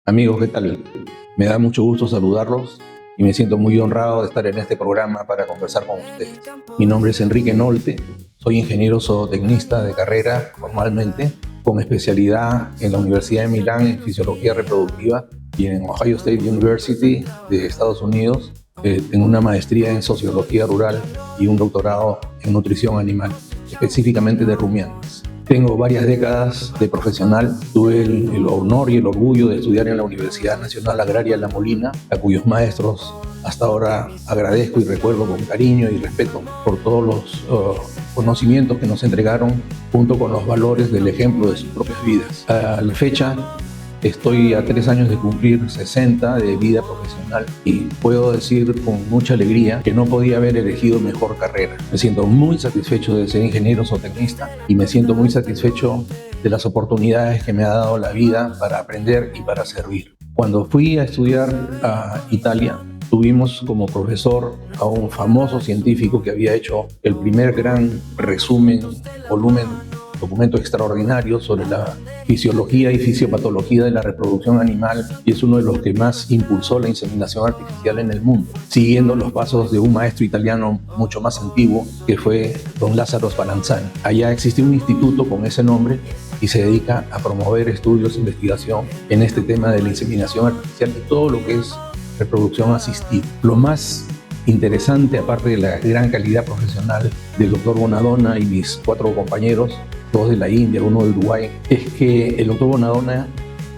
Amigos, ¿qué tal? Me da mucho gusto saludarlos y me siento muy honrado de estar en este programa para conversar con ustedes. Mi nombre es Enrique Nolte, soy ingeniero zootecnista de carrera formalmente, con especialidad en la Universidad de Milán en Fisiología Reproductiva y en Ohio State University de Estados Unidos. Tengo una maestría en Sociología Rural y un doctorado en Nutrición Animal, específicamente de rumiantes. Tengo varias décadas de profesional. Tuve el honor y el orgullo de estudiar en la Universidad Nacional Agraria La Molina, a cuyos maestros hasta ahora agradezco y recuerdo con cariño y respeto por todos los conocimientos que nos entregaron, junto con los valores del ejemplo de sus propias vidas. A la fecha, estoy a 3 años de cumplir 60 de vida profesional y puedo decir con mucha alegría que no podía haber elegido mejor carrera. Me siento muy satisfecho de ser ingeniero zootecnista y me siento muy satisfecho de las oportunidades que me ha dado la vida para aprender y para servir. Cuando fui a estudiar a Italia, tuvimos como profesor a un famoso científico que había hecho el primer gran resumen, documento extraordinario sobre la fisiología y fisiopatología de la reproducción animal, y es uno de los que más impulsó la inseminación artificial en el mundo, siguiendo los pasos de un maestro italiano mucho más antiguo que fue don Lázaro Spallanzani. Allá existe un instituto con ese nombre y se dedica a promover estudios e investigación en este tema de la inseminación artificial y todo lo que es reproducción asistida. Lo más interesante, aparte de la gran calidad profesional del doctor Bonadonna y mis 4 compañeros, 2 de la India, 1 de Uruguay, es que el doctor Bonadonna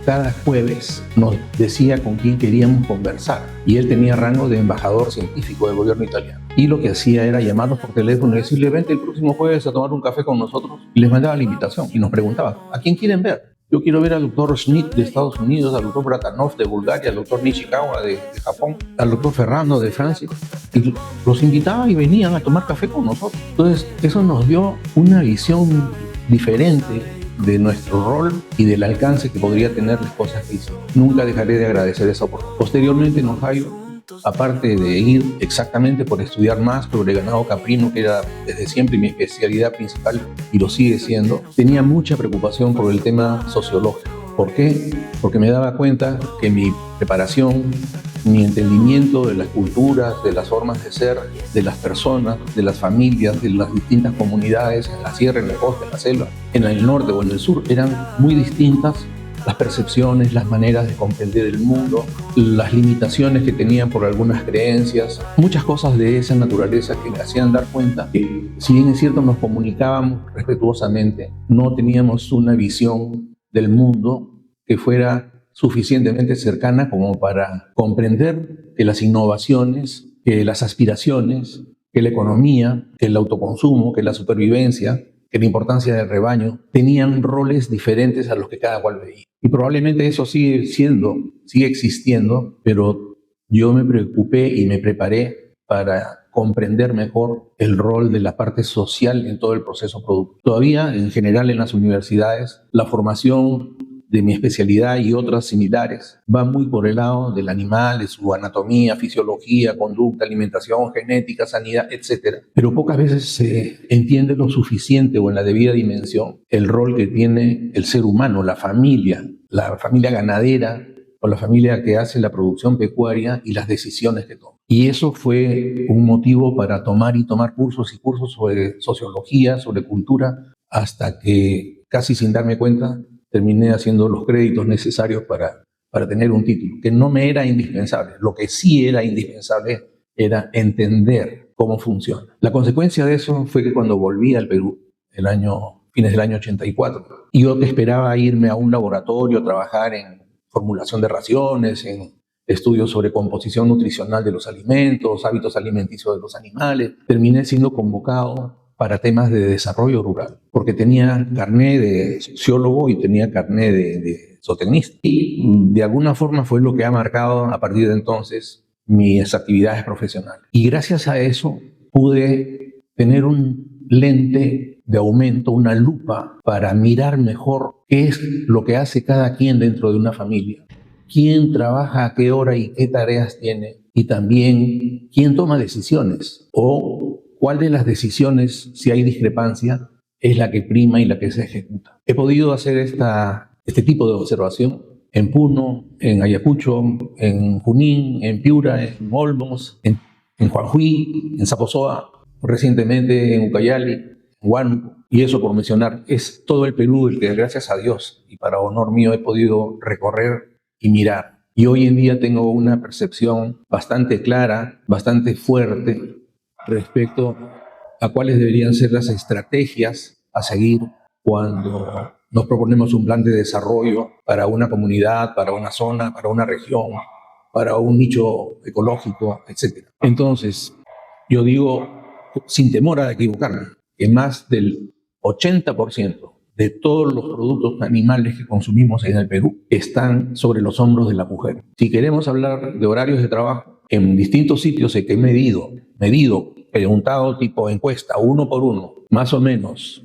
cada jueves nos decía con quién queríamos conversar, y él tenía rango de embajador científico del gobierno italiano, y lo que hacía era llamarnos por teléfono y decirle: vente el próximo jueves a tomar un café con nosotros, y les mandaba la invitación y nos preguntaba: ¿a quién quieren ver? Yo quiero ver al doctor Schmidt de Estados Unidos, al doctor Bratanov de Bulgaria, al doctor Nishikawa de Japón, al doctor Ferrando de Francia, y los invitaba y venían a tomar café con nosotros. Entonces eso nos dio una visión diferente de nuestro rol y del alcance que podría tener las cosas que hicimos. Nunca dejaré de agradecer esa oportunidad. Posteriormente en Ohio, aparte de ir exactamente por estudiar más sobre ganado caprino, que era desde siempre mi especialidad principal y lo sigue siendo, tenía mucha preocupación por el tema sociológico. ¿Por qué? Porque me daba cuenta que mi preparación, mi entendimiento de las culturas, de las formas de ser, de las personas, de las familias, de las distintas comunidades, en la sierra, en la costa, en la selva, en el norte o en el sur, eran muy distintas. Las percepciones, las maneras de comprender el mundo, las limitaciones que tenían por algunas creencias, muchas cosas de esa naturaleza que me hacían dar cuenta que, si bien es cierto nos comunicábamos respetuosamente, no teníamos una visión del mundo que fuera suficientemente cercana como para comprender que las innovaciones, que las aspiraciones, que la economía, que el autoconsumo, que la supervivencia, que la importancia del rebaño tenían roles diferentes a los que cada cual veía. Y probablemente eso sigue existiendo, pero yo me preocupé y me preparé para comprender mejor el rol de la parte social en todo el proceso productivo. Todavía, en general, en las universidades, la formación de mi especialidad y otras similares va muy por el lado del animal, de su anatomía, fisiología, conducta, alimentación, genética, sanidad, etc. Pero pocas veces se entiende lo suficiente o en la debida dimensión el rol que tiene el ser humano, la familia ganadera o la familia que hace la producción pecuaria y las decisiones que toma. Y eso fue un motivo para tomar cursos y cursos sobre sociología, sobre cultura, hasta que, casi sin darme cuenta, terminé haciendo los créditos necesarios para tener un título, que no me era indispensable. Lo que sí era indispensable era entender cómo funciona. La consecuencia de eso fue que cuando volví al Perú, fines del año 84, yo esperaba irme a un laboratorio a trabajar en formulación de raciones, en estudios sobre composición nutricional de los alimentos, hábitos alimenticios de los animales. Terminé siendo convocado para temas de desarrollo rural, porque tenía carné de sociólogo y tenía carné de zootecnista. Y de alguna forma fue lo que ha marcado a partir de entonces mis actividades profesionales. Y gracias a eso pude tener un lente de aumento, una lupa para mirar mejor qué es lo que hace cada quien dentro de una familia, quién trabaja a qué hora y qué tareas tiene, y también quién toma decisiones o cuál de las decisiones, si hay discrepancia, es la que prima y la que se ejecuta. He podido hacer este tipo de observación en Puno, en Ayacucho, en Junín, en Piura, en Olmos, en Jujuy, en Zaposoa, recientemente en Ucayali, en Huánuco, y eso por mencionar, es todo el Perú el que gracias a Dios y para honor mío he podido recorrer y mirar. Y hoy en día tengo una percepción bastante clara, bastante fuerte respecto a cuáles deberían ser las estrategias a seguir cuando nos proponemos un plan de desarrollo para una comunidad, para una zona, para una región, para un nicho ecológico, etc. Entonces, yo digo, sin temor a equivocarme, que más del 80% de todos los productos animales que consumimos en el Perú están sobre los hombros de la mujer. Si queremos hablar de horarios de trabajo, en distintos sitios que he medido, preguntado tipo encuesta, uno por uno, más o menos,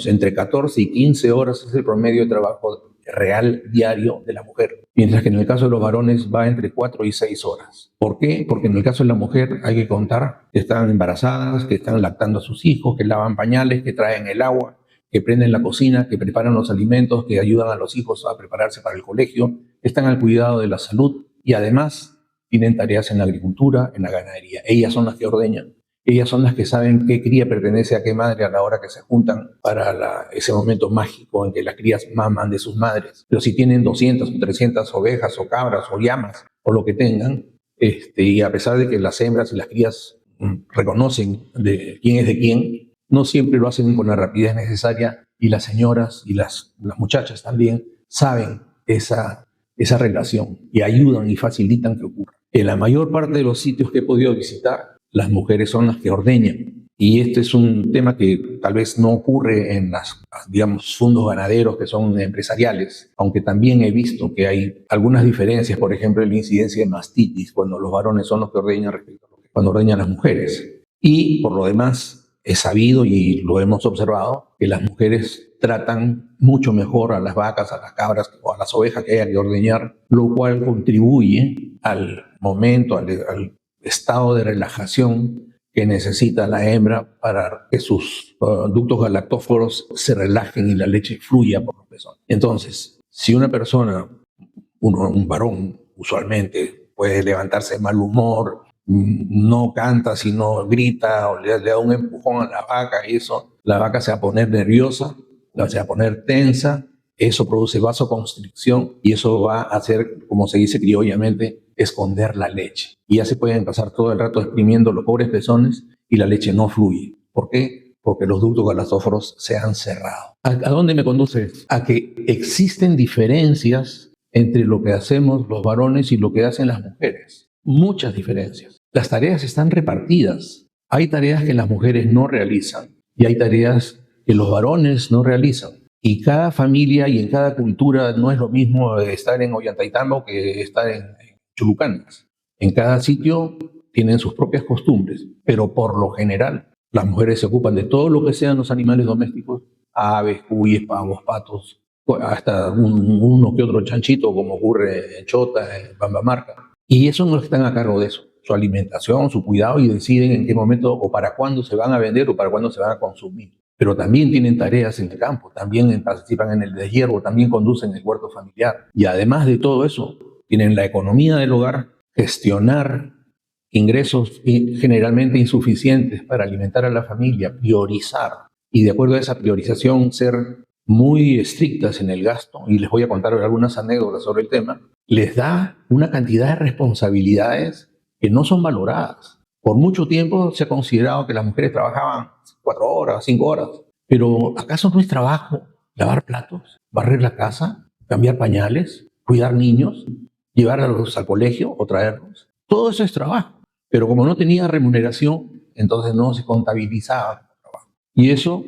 entre 14 y 15 horas es el promedio de trabajo real diario de la mujer, mientras que en el caso de los varones va entre 4 y 6 horas. ¿Por qué? Porque en el caso de la mujer hay que contar que están embarazadas, que están lactando a sus hijos, que lavan pañales, que traen el agua, que prenden la cocina, que preparan los alimentos, que ayudan a los hijos a prepararse para el colegio, están al cuidado de la salud y además tienen tareas en la agricultura, en la ganadería. Ellas son las que ordeñan. Ellas son las que saben qué cría pertenece a qué madre a la hora que se juntan para ese momento mágico en que las crías maman de sus madres. Pero si tienen 200 o 300 ovejas o cabras o llamas o lo que tengan, y a pesar de que las hembras y las crías reconocen de quién es de quién, no siempre lo hacen con la rapidez necesaria y las señoras y las muchachas también saben esa relación y ayudan y facilitan que ocurra. En la mayor parte de los sitios que he podido visitar, las mujeres son las que ordeñan. Y este es un tema que tal vez no ocurre en digamos, fondos ganaderos que son empresariales, aunque también he visto que hay algunas diferencias, por ejemplo, en la incidencia de mastitis, cuando los varones son los que ordeñan respecto a cuando ordeñan las mujeres. Y por lo demás, he sabido y lo hemos observado que las mujeres tratan mucho mejor a las vacas, a las cabras o a las ovejas que haya que ordeñar, lo cual contribuye al momento, al estado de relajación que necesita la hembra para que sus ductos galactóforos se relajen y la leche fluya por los pezones. Entonces, si una persona, un varón usualmente, puede levantarse de mal humor, no canta, sino grita o le da un empujón a la vaca y eso, la vaca se va a poner nerviosa, se va a poner tensa, eso produce vasoconstricción y eso va a hacer, como se dice criollamente, esconder la leche. Y ya se pueden pasar todo el rato exprimiendo los pobres pezones y la leche no fluye. ¿Por qué? Porque los ductos galactóforos se han cerrado. ¿A dónde me conduce? A que existen diferencias entre lo que hacemos los varones y lo que hacen las mujeres. Muchas diferencias. Las tareas están repartidas. Hay tareas que las mujeres no realizan y hay tareas que los varones no realizan. Y cada familia y en cada cultura no es lo mismo estar en Ollantaytambo que estar en Chulucanas. En cada sitio tienen sus propias costumbres, pero por lo general las mujeres se ocupan de todo lo que sean los animales domésticos, aves, cuyes, pavos, patos, hasta uno que otro chanchito, como ocurre en Chota, en Bambamarca. Y eso no están a cargo de eso, su alimentación, su cuidado, y deciden en qué momento o para cuándo se van a vender o para cuándo se van a consumir. Pero también tienen tareas en el campo, también participan en el deshiervo, también conducen el huerto familiar. Y además de todo eso, tienen la economía del hogar, gestionar ingresos generalmente insuficientes para alimentar a la familia, priorizar y de acuerdo a esa priorización ser muy estrictas en el gasto, y les voy a contar algunas anécdotas sobre el tema, les da una cantidad de responsabilidades que no son valoradas. Por mucho tiempo se ha considerado que las mujeres trabajaban 4 horas, 5 horas, pero ¿acaso no es trabajo lavar platos, barrer la casa, cambiar pañales, cuidar niños, llevarlos al colegio o traerlos? Todo eso es trabajo, pero como no tenía remuneración, entonces no se contabilizaba como trabajo. Y eso,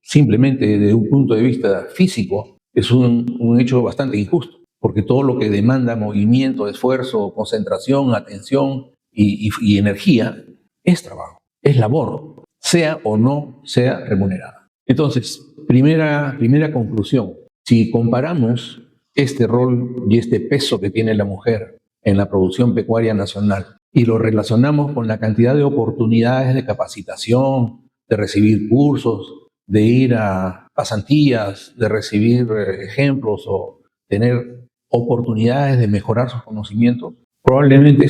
simplemente desde un punto de vista físico, es un hecho bastante injusto, porque todo lo que demanda movimiento, esfuerzo, concentración, atención y energía es trabajo, es labor, sea o no sea remunerada. Entonces, primera conclusión, si comparamos este rol y este peso que tiene la mujer en la producción pecuaria nacional y lo relacionamos con la cantidad de oportunidades de capacitación, de recibir cursos, de ir a pasantías, de recibir ejemplos o tener oportunidades de mejorar sus conocimientos, probablemente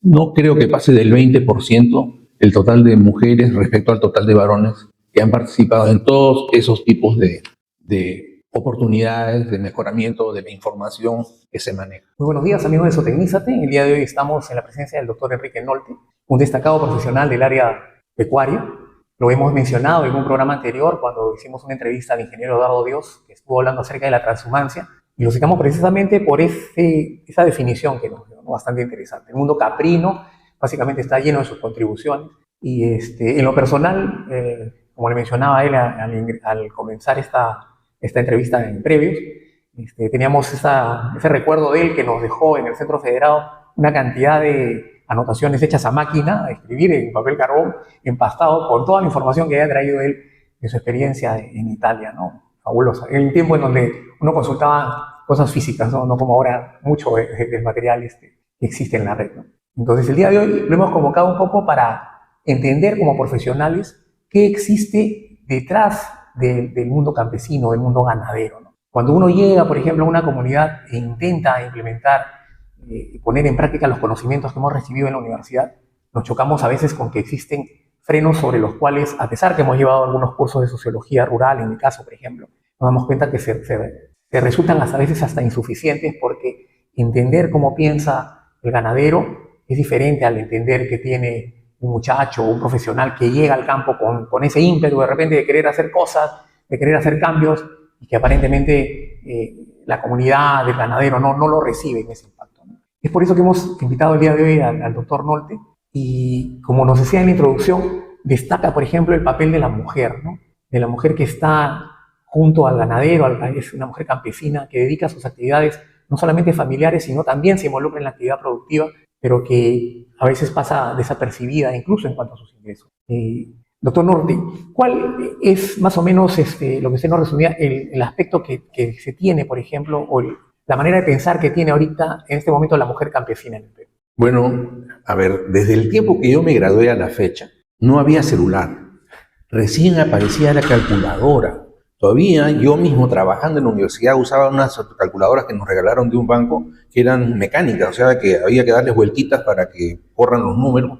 no creo que pase del 20% el total de mujeres respecto al total de varones que han participado en todos esos tipos de oportunidades de mejoramiento de la información que se maneja. Muy buenos días, amigos de Zootecnízate. El día de hoy estamos en la presencia del doctor Enrique Nolte, un destacado profesional del área pecuaria. Lo hemos mencionado en un programa anterior cuando hicimos una entrevista al ingeniero Eduardo Dios, que estuvo hablando acerca de la transhumancia, y lo citamos precisamente por esa definición que nos dio, ¿no? Bastante interesante. El mundo caprino básicamente está lleno de sus contribuciones, y en lo personal, como le mencionaba él al comenzar esta entrevista en previos, teníamos ese recuerdo de él que nos dejó en el Centro Federado una cantidad de anotaciones hechas a máquina, a escribir en papel carbón, empastado con toda la información que había traído él de su experiencia en Italia, ¿no? Fabulosa. En un tiempo en donde uno consultaba cosas físicas, no como ahora mucho del material que existe en la red, ¿no? Entonces el día de hoy lo hemos convocado un poco para entender como profesionales qué existe detrás del mundo campesino, del mundo ganadero, ¿no? Cuando uno llega, por ejemplo, a una comunidad e intenta implementar y poner en práctica los conocimientos que hemos recibido en la universidad, nos chocamos a veces con que existen frenos sobre los cuales, a pesar que hemos llevado algunos cursos de sociología rural, en mi caso, por ejemplo, nos damos cuenta que se resultan a veces hasta insuficientes, porque entender cómo piensa el ganadero es diferente al entender que tiene un muchacho o un profesional que llega al campo con ese ímpetu de repente de querer hacer cosas, de querer hacer cambios, y que aparentemente la comunidad del ganadero no lo recibe en ese impacto, ¿no? Es por eso que hemos invitado el día de hoy al doctor Nolte, y como nos decía en la introducción, destaca, por ejemplo, el papel de la mujer, ¿no? De la mujer que está junto al ganadero, es una mujer campesina que dedica sus actividades no solamente familiares, sino también se involucra en la actividad productiva, pero que a veces pasa desapercibida incluso en cuanto a sus ingresos. Doctor Nolte, ¿cuál es más o menos lo que usted nos resumía, el aspecto que se tiene, por ejemplo, o la manera de pensar que tiene ahorita, en este momento, la mujer campesina en el Perú? Bueno, a ver, desde el tiempo que yo me gradué a la fecha, no había celular. Recién aparecía la calculadora. Todavía yo mismo trabajando en la universidad usaba unas calculadoras que nos regalaron de un banco que eran mecánicas, o sea que había que darles vueltitas para que corran los números,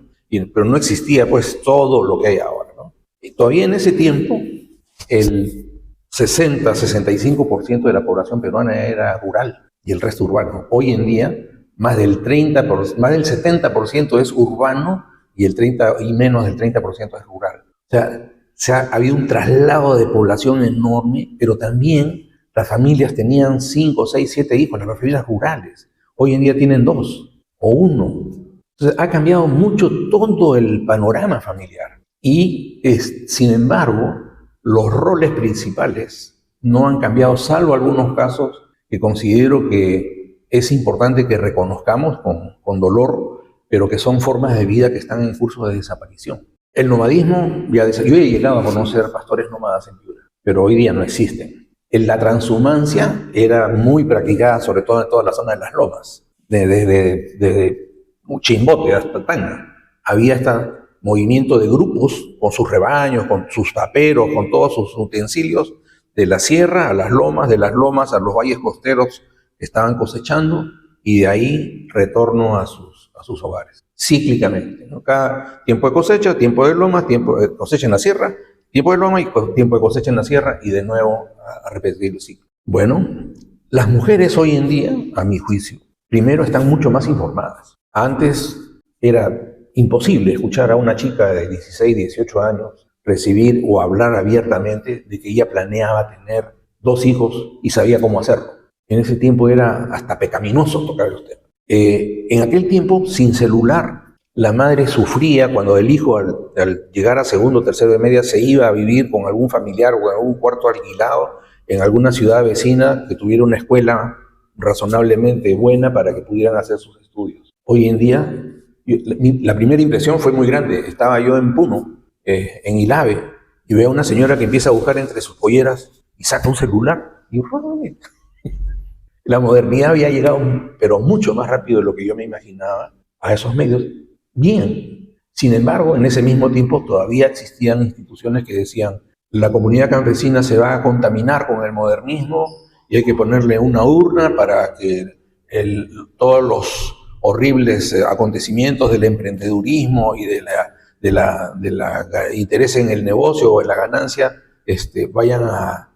pero no existía pues todo lo que hay ahora, ¿no? Y todavía en ese tiempo el 60-65% de la población peruana era rural y el resto urbano. Hoy en día más del 70% es urbano y menos del 30% es rural. O sea, ha habido un traslado de población enorme, pero también las familias tenían 5, 6, 7 hijos, las familias rurales. Hoy en día tienen 2 o 1. Entonces ha cambiado mucho todo el panorama familiar. Y sin embargo, los roles principales no han cambiado, salvo algunos casos que considero que es importante que reconozcamos con dolor, pero que son formas de vida que están en curso de desaparición. El nomadismo, yo he llegado a conocer pastores nómadas en Piura, pero hoy día no existen. La transhumancia era muy practicada, sobre todo en toda la zona de las lomas, desde Chimbote hasta Tacna. Había este movimiento de grupos con sus rebaños, con sus paperos, con todos sus utensilios, de la sierra a las lomas, de las lomas a los valles costeros que estaban cosechando, y de ahí retorno a sus hogares, cíclicamente, ¿no? Cada tiempo de cosecha, tiempo de lomas, tiempo de cosecha en la sierra, tiempo de loma y tiempo de cosecha en la sierra, y de nuevo a repetir el ciclo. Bueno, las mujeres hoy en día, a mi juicio, primero están mucho más informadas. Antes era imposible escuchar a una chica de 16, 18 años recibir o hablar abiertamente de que ella planeaba tener 2 hijos y sabía cómo hacerlo. En ese tiempo era hasta pecaminoso tocar los temas. En aquel tiempo, sin celular, la madre sufría cuando el hijo, al llegar a segundo o tercero de media, se iba a vivir con algún familiar o en algún cuarto alquilado en alguna ciudad vecina que tuviera una escuela razonablemente buena para que pudieran hacer sus estudios. Hoy en día, la primera impresión fue muy grande. Estaba yo en Puno, en Ilave, y veo a una señora que empieza a buscar entre sus polleras y saca un celular. Y la modernidad había llegado, pero mucho más rápido de lo que yo me imaginaba, a esos medios. Bien, sin embargo, en ese mismo tiempo todavía existían instituciones que decían: la comunidad campesina se va a contaminar con el modernismo y hay que ponerle una urna para que todos los horribles acontecimientos del emprendedurismo y de la interés en el negocio o en la ganancia vayan a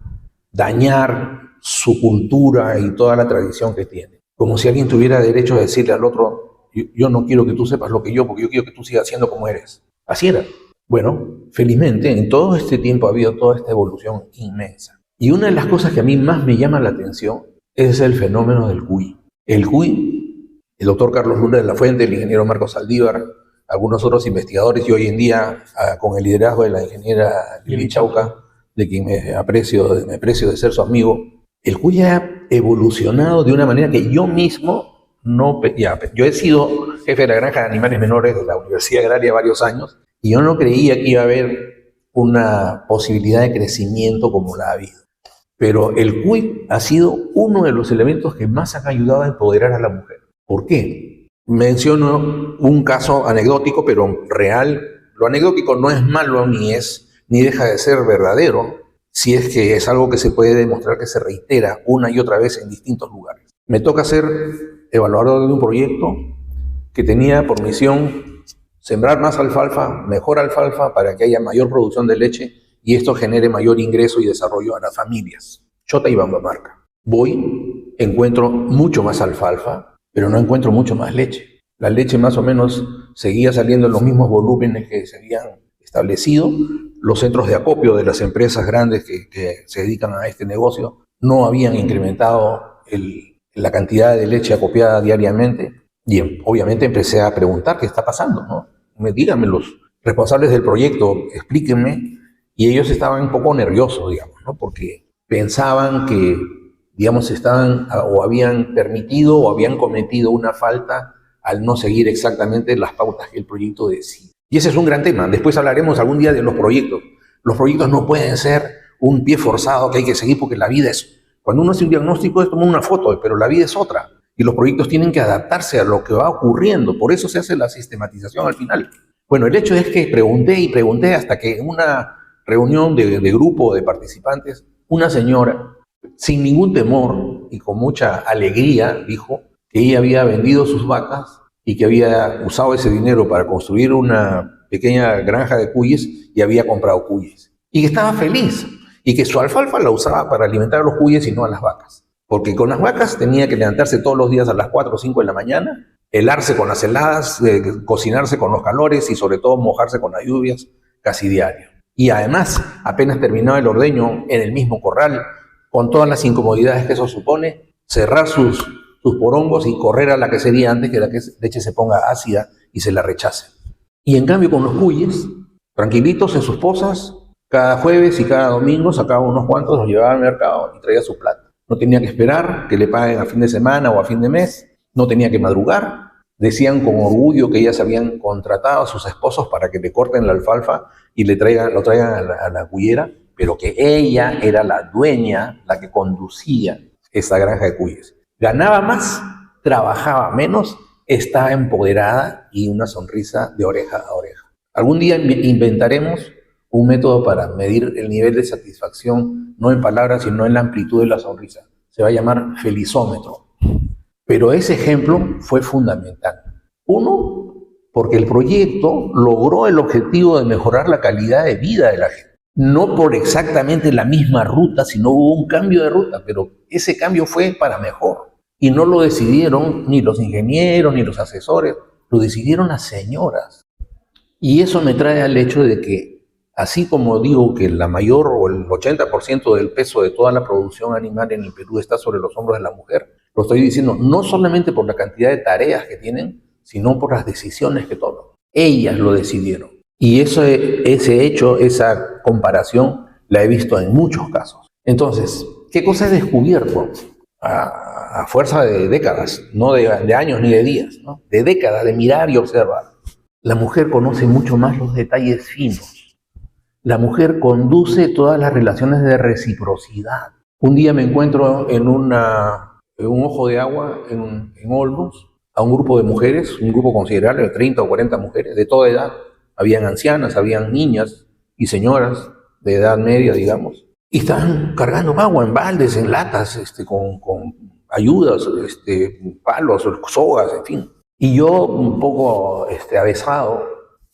dañar su cultura y toda la tradición que tiene. Como si alguien tuviera derecho a decirle al otro, yo no quiero que tú sepas lo que yo, porque yo quiero que tú sigas siendo como eres. Así era. Bueno, felizmente en todo este tiempo ha habido toda esta evolución inmensa. Y una de las cosas que a mí más me llama la atención es el fenómeno del cuy. El cuy, el doctor Carlos Luna de la Fuente, el ingeniero Marcos Saldívar, algunos otros investigadores y hoy en día con el liderazgo de la ingeniera Lili Chauca, de quien me aprecio de ser su amigo, el cuy ha evolucionado de una manera que yo mismo no... yo he sido jefe de la granja de animales menores de la Universidad Agraria varios años y yo no creía que iba a haber una posibilidad de crecimiento como la ha habido. Pero el cuy ha sido uno de los elementos que más han ayudado a empoderar a la mujer. ¿Por qué? Menciono un caso anecdótico, pero real. Lo anecdótico no es malo ni deja de ser verdadero, si es que es algo que se puede demostrar que se reitera una y otra vez en distintos lugares. Me toca ser evaluador de un proyecto que tenía por misión sembrar más alfalfa, mejor alfalfa, para que haya mayor producción de leche y esto genere mayor ingreso y desarrollo a las familias. Chota y Bambamarca. Voy, encuentro mucho más alfalfa, pero no encuentro mucho más leche. La leche más o menos seguía saliendo en los mismos volúmenes que se habían establecido. Los centros de acopio de las empresas grandes que se dedican a este negocio no habían incrementado la cantidad de leche acopiada diariamente. Y obviamente empecé a preguntar qué está pasando, ¿no? Díganme los responsables del proyecto, explíquenme. Y ellos estaban un poco nerviosos, digamos, ¿no? Porque pensaban que, digamos, estaban o habían permitido o habían cometido una falta al no seguir exactamente las pautas que el proyecto decía. Y ese es un gran tema. Después hablaremos algún día de los proyectos. Los proyectos no pueden ser un pie forzado que hay que seguir porque la vida es... Cuando uno hace un diagnóstico es tomar una foto, pero la vida es otra. Y los proyectos tienen que adaptarse a lo que va ocurriendo. Por eso se hace la sistematización al final. Bueno, el hecho es que pregunté y pregunté hasta que en una reunión de grupo de participantes, una señora, sin ningún temor y con mucha alegría, dijo que ella había vendido sus vacas y que había usado ese dinero para construir una pequeña granja de cuyes y había comprado cuyes. Y que estaba feliz y que su alfalfa la usaba para alimentar a los cuyes y no a las vacas. Porque con las vacas tenía que levantarse todos los días a las 4 o 5 de la mañana, helarse con las heladas, cocinarse con los calores y sobre todo mojarse con las lluvias casi diario. Y además, apenas terminaba el ordeño en el mismo corral, con todas las incomodidades que eso supone, cerrar sus porongos y correr a la quesería antes que la leche se ponga ácida y se la rechace. Y en cambio con los cuyes, tranquilitos en sus pozas, cada jueves y cada domingo sacaba unos cuantos, los llevaba al mercado y traía su plata. No tenía que esperar que le paguen a fin de semana o a fin de mes, no tenía que madrugar. Decían con orgullo que ellas habían contratado a sus esposos para que le corten la alfalfa y lo traigan a la cuyera, pero que ella era la dueña, la que conducía esa granja de cuyes. Ganaba más, trabajaba menos, estaba empoderada y una sonrisa de oreja a oreja. Algún día inventaremos un método para medir el nivel de satisfacción, no en palabras, sino en la amplitud de la sonrisa. Se va a llamar felizómetro. Pero ese ejemplo fue fundamental. Uno, porque el proyecto logró el objetivo de mejorar la calidad de vida de la gente. No por exactamente la misma ruta, sino hubo un cambio de ruta, pero ese cambio fue para mejor. Y no lo decidieron ni los ingenieros ni los asesores, lo decidieron las señoras. Y eso me trae al hecho de que, así como digo que la mayor o el 80% del peso de toda la producción animal en el Perú está sobre los hombros de la mujer, lo estoy diciendo no solamente por la cantidad de tareas que tienen, sino por las decisiones que toman. Ellas lo decidieron. Y ese hecho, esa comparación, la he visto en muchos casos. Entonces, ¿qué cosa he descubierto? A fuerza de décadas, no de años ni de días, ¿no? De décadas, de mirar y observar. La mujer conoce mucho más los detalles finos. La mujer conduce todas las relaciones de reciprocidad. Un día me encuentro en un ojo de agua en Olmos a un grupo de mujeres, un grupo considerable de 30 o 40 mujeres de toda edad. Habían ancianas, habían niñas y señoras de edad media, digamos. Y estaban cargando agua en baldes, en latas, con ayudas, palos, sogas, en fin. Y yo, un poco avesado,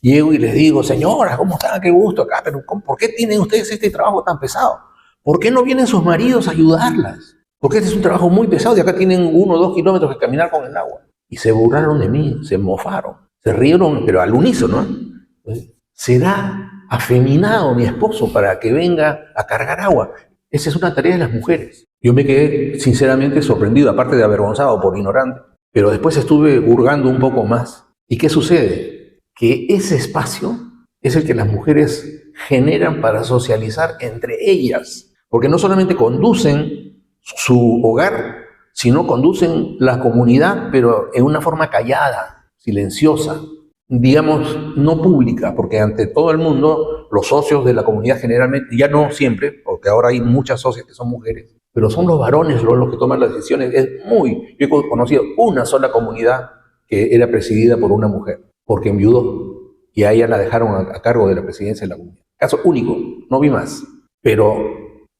llego y les digo, señoras, ¿cómo están? Qué gusto acá, pero ¿por qué tienen ustedes este trabajo tan pesado? ¿Por qué no vienen sus maridos a ayudarlas? Porque este es un trabajo muy pesado y acá tienen 1 o 2 kilómetros que caminar con el agua. Y se burlaron de mí, se mofaron, se rieron, pero al unísono, ¿no? ¿Será afeminado mi esposo para que venga a cargar agua? Esa es una tarea de las mujeres. Yo me quedé sinceramente sorprendido, aparte de avergonzado por ignorante, pero después estuve hurgando un poco más. ¿Y qué sucede? Que ese espacio es el que las mujeres generan para socializar entre ellas, porque no solamente conducen su hogar, sino conducen la comunidad, pero en una forma callada, silenciosa, digamos, no pública, porque ante todo el mundo los socios de la comunidad generalmente, ya no siempre, porque ahora hay muchas socias que son mujeres, pero son los varones los que toman las decisiones. Yo he conocido una sola comunidad que era presidida por una mujer, porque enviudó, y a ella la dejaron a cargo de la presidencia de la comunidad. Caso único, no vi más. Pero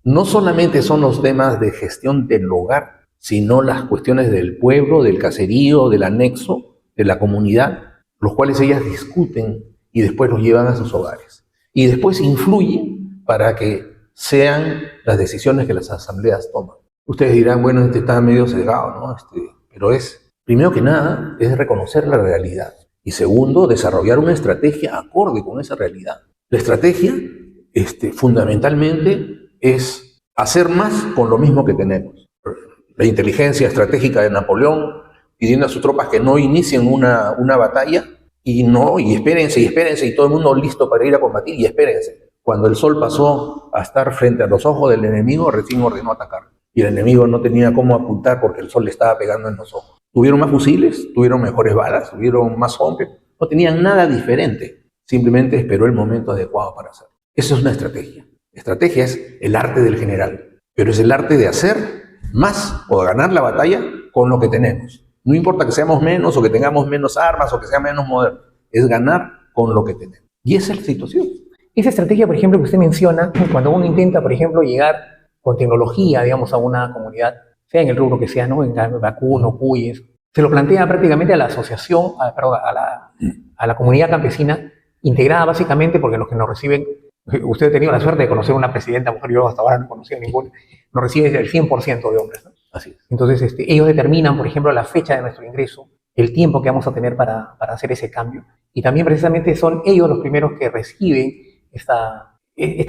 no solamente son los temas de gestión del hogar, sino las cuestiones del pueblo, del caserío, del anexo, de la comunidad, los cuales ellas discuten y después los llevan a sus hogares. Y después influyen para que sean las decisiones que las asambleas toman. Ustedes dirán, bueno, está medio sesgado, ¿no? Pero primero que nada, es reconocer la realidad. Y segundo, desarrollar una estrategia acorde con esa realidad. La estrategia, fundamentalmente, es hacer más con lo mismo que tenemos. La inteligencia estratégica de Napoleón, pidiendo a sus tropas que no inicien una batalla, y espérense, y todo el mundo listo para ir a combatir, y espérense. Cuando el sol pasó a estar frente a los ojos del enemigo, recién ordenó atacar. Y el enemigo no tenía cómo apuntar porque el sol le estaba pegando en los ojos. Tuvieron más fusiles, tuvieron mejores balas, tuvieron más hombres, no tenían nada diferente. Simplemente esperó el momento adecuado para hacerlo. Eso es una estrategia. Estrategia es el arte del general, pero es el arte de hacer más o de ganar la batalla con lo que tenemos. No importa que seamos menos o que tengamos menos armas o que sea menos moderno, es ganar con lo que tenemos. Y esa es la situación. Esa estrategia, por ejemplo, que usted menciona, cuando uno intenta, por ejemplo, llegar con tecnología, digamos, a una comunidad, sea en el rubro que sea, ¿no? En vacuno, cuyes, se lo plantea prácticamente a la asociación, a la comunidad campesina, integrada básicamente porque los que nos reciben, usted ha tenido la suerte de conocer una presidenta mujer, yo hasta ahora no he conocido ninguna, nos reciben el 100% de hombres, ¿no? Así es. Entonces, ellos determinan, por ejemplo, la fecha de nuestro ingreso, el tiempo que vamos a tener para hacer ese cambio. Y también precisamente son ellos los primeros que reciben esta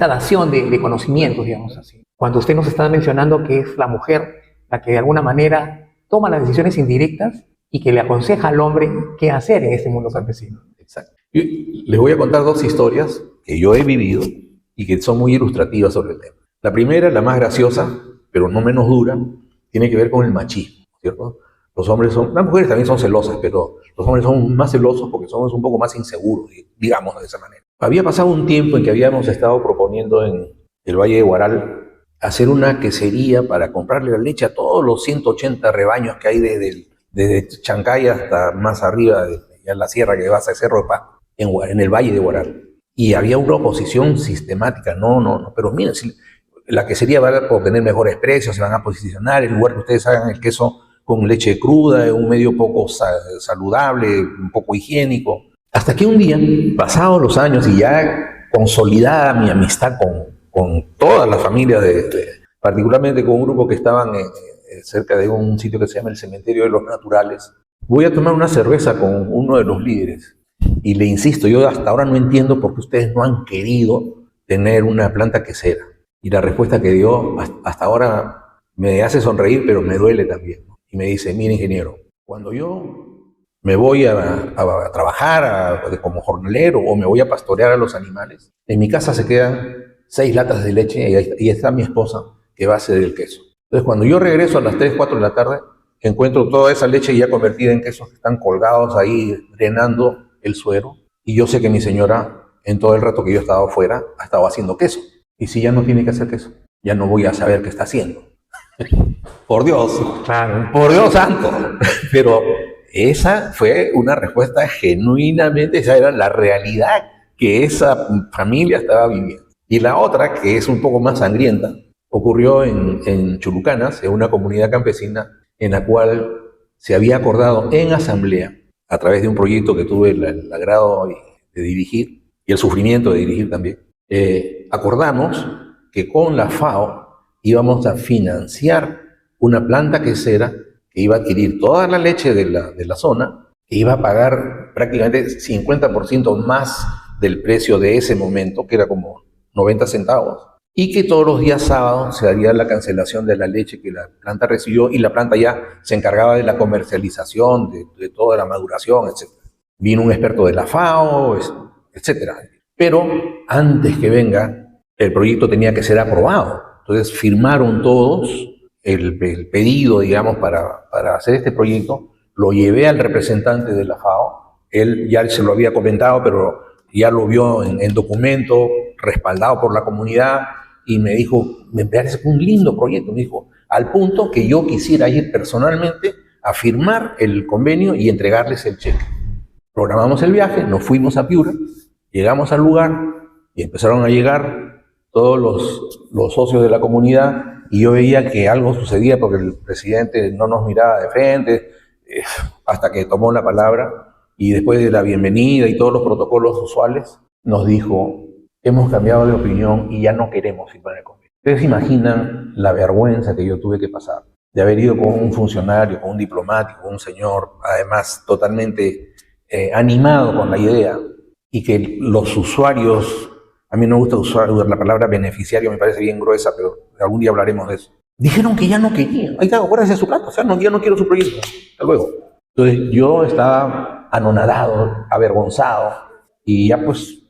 dación de conocimientos, digamos así. Cuando usted nos está mencionando que es la mujer la que de alguna manera toma las decisiones indirectas y que le aconseja al hombre qué hacer en este mundo campesino. Exacto. Les voy a contar 2 historias que yo he vivido y que son muy ilustrativas sobre el tema. La primera, la más graciosa, pero no menos dura, tiene que ver con el machismo, ¿cierto? Las mujeres también son celosas, pero los hombres son más celosos porque somos un poco más inseguros, digamos de esa manera. Había pasado un tiempo en que habíamos estado proponiendo en el Valle de Huaral hacer una quesería para comprarle la leche a todos los 180 rebaños que hay desde Chancay hasta más arriba, en la sierra que va hacia Cerro de Paz, en el Valle de Huaral. Y había una oposición sistemática, no, pero miren, si la quesería va a obtener mejores precios, se van a posicionar, en lugar que ustedes hagan el queso con leche cruda, en un medio poco saludable, un poco higiénico. Hasta que un día, pasados los años y ya consolidada mi amistad con toda la familia, particularmente con un grupo que estaban cerca de un sitio que se llama el Cementerio de los Naturales, voy a tomar una cerveza con uno de los líderes. Y le insisto, yo hasta ahora no entiendo por qué ustedes no han querido tener una planta quesera. Y la respuesta que dio hasta ahora me hace sonreír, pero me duele también. Y me dice, mire ingeniero, cuando yo me voy a trabajar como jornalero o me voy a pastorear a los animales, en mi casa se quedan 6 latas de leche y ahí está mi esposa que va a hacer el queso. Entonces cuando yo regreso a las 3, 4 de la tarde, encuentro toda esa leche ya convertida en quesos que están colgados ahí drenando el suero. Y yo sé que mi señora, en todo el rato que yo he estado afuera, ha estado haciendo queso. Y si ya no tiene que hacer queso, ya no voy a saber qué está haciendo. Por Dios, Claro. por Dios santo. Pero esa fue una respuesta genuinamente, esa era la realidad que esa familia estaba viviendo. Y la otra, que es un poco más sangrienta, ocurrió en Chulucanas, en una comunidad campesina en la cual se había acordado en asamblea, a través de un proyecto que tuve el agrado de dirigir, y el sufrimiento de dirigir también, acordamos que con la FAO íbamos a financiar una planta quesera que iba a adquirir toda la leche de la zona, que iba a pagar prácticamente 50% más del precio de ese momento, que era como 90 centavos, y que todos los días sábados se haría la cancelación de la leche que la planta recibió, y la planta ya se encargaba de la comercialización, de toda la maduración, etc. Vino un experto de la FAO, etc. Pero antes que venga, el proyecto tenía que ser aprobado. Entonces firmaron todos el pedido, digamos, para hacer este proyecto. Lo llevé al representante de la FAO. Él ya se lo había comentado, pero ya lo vio en documento, respaldado por la comunidad, y me dijo, me parece un lindo proyecto, me dijo, al punto que yo quisiera ir personalmente a firmar el convenio y entregarles el cheque. Programamos el viaje, nos fuimos a Piura, llegamos al lugar y empezaron a llegar todos los socios de la comunidad, y yo veía que algo sucedía porque el presidente no nos miraba de frente, hasta que tomó la palabra, y después de la bienvenida y todos los protocolos usuales, nos dijo, hemos cambiado de opinión y ya no queremos firmar el convenio. Ustedes se imaginan la vergüenza que yo tuve que pasar de haber ido con un funcionario, con un diplomático, un señor, además totalmente animado con la idea, y que los usuarios, a mí no me gusta usar la palabra beneficiario, me parece bien gruesa, pero algún día hablaremos de eso, dijeron que ya no querían. Ahí está, acuérdense de su plata, o sea, no, ya no quiero su proyecto, hasta luego. Entonces yo estaba anonadado, avergonzado, y ya pues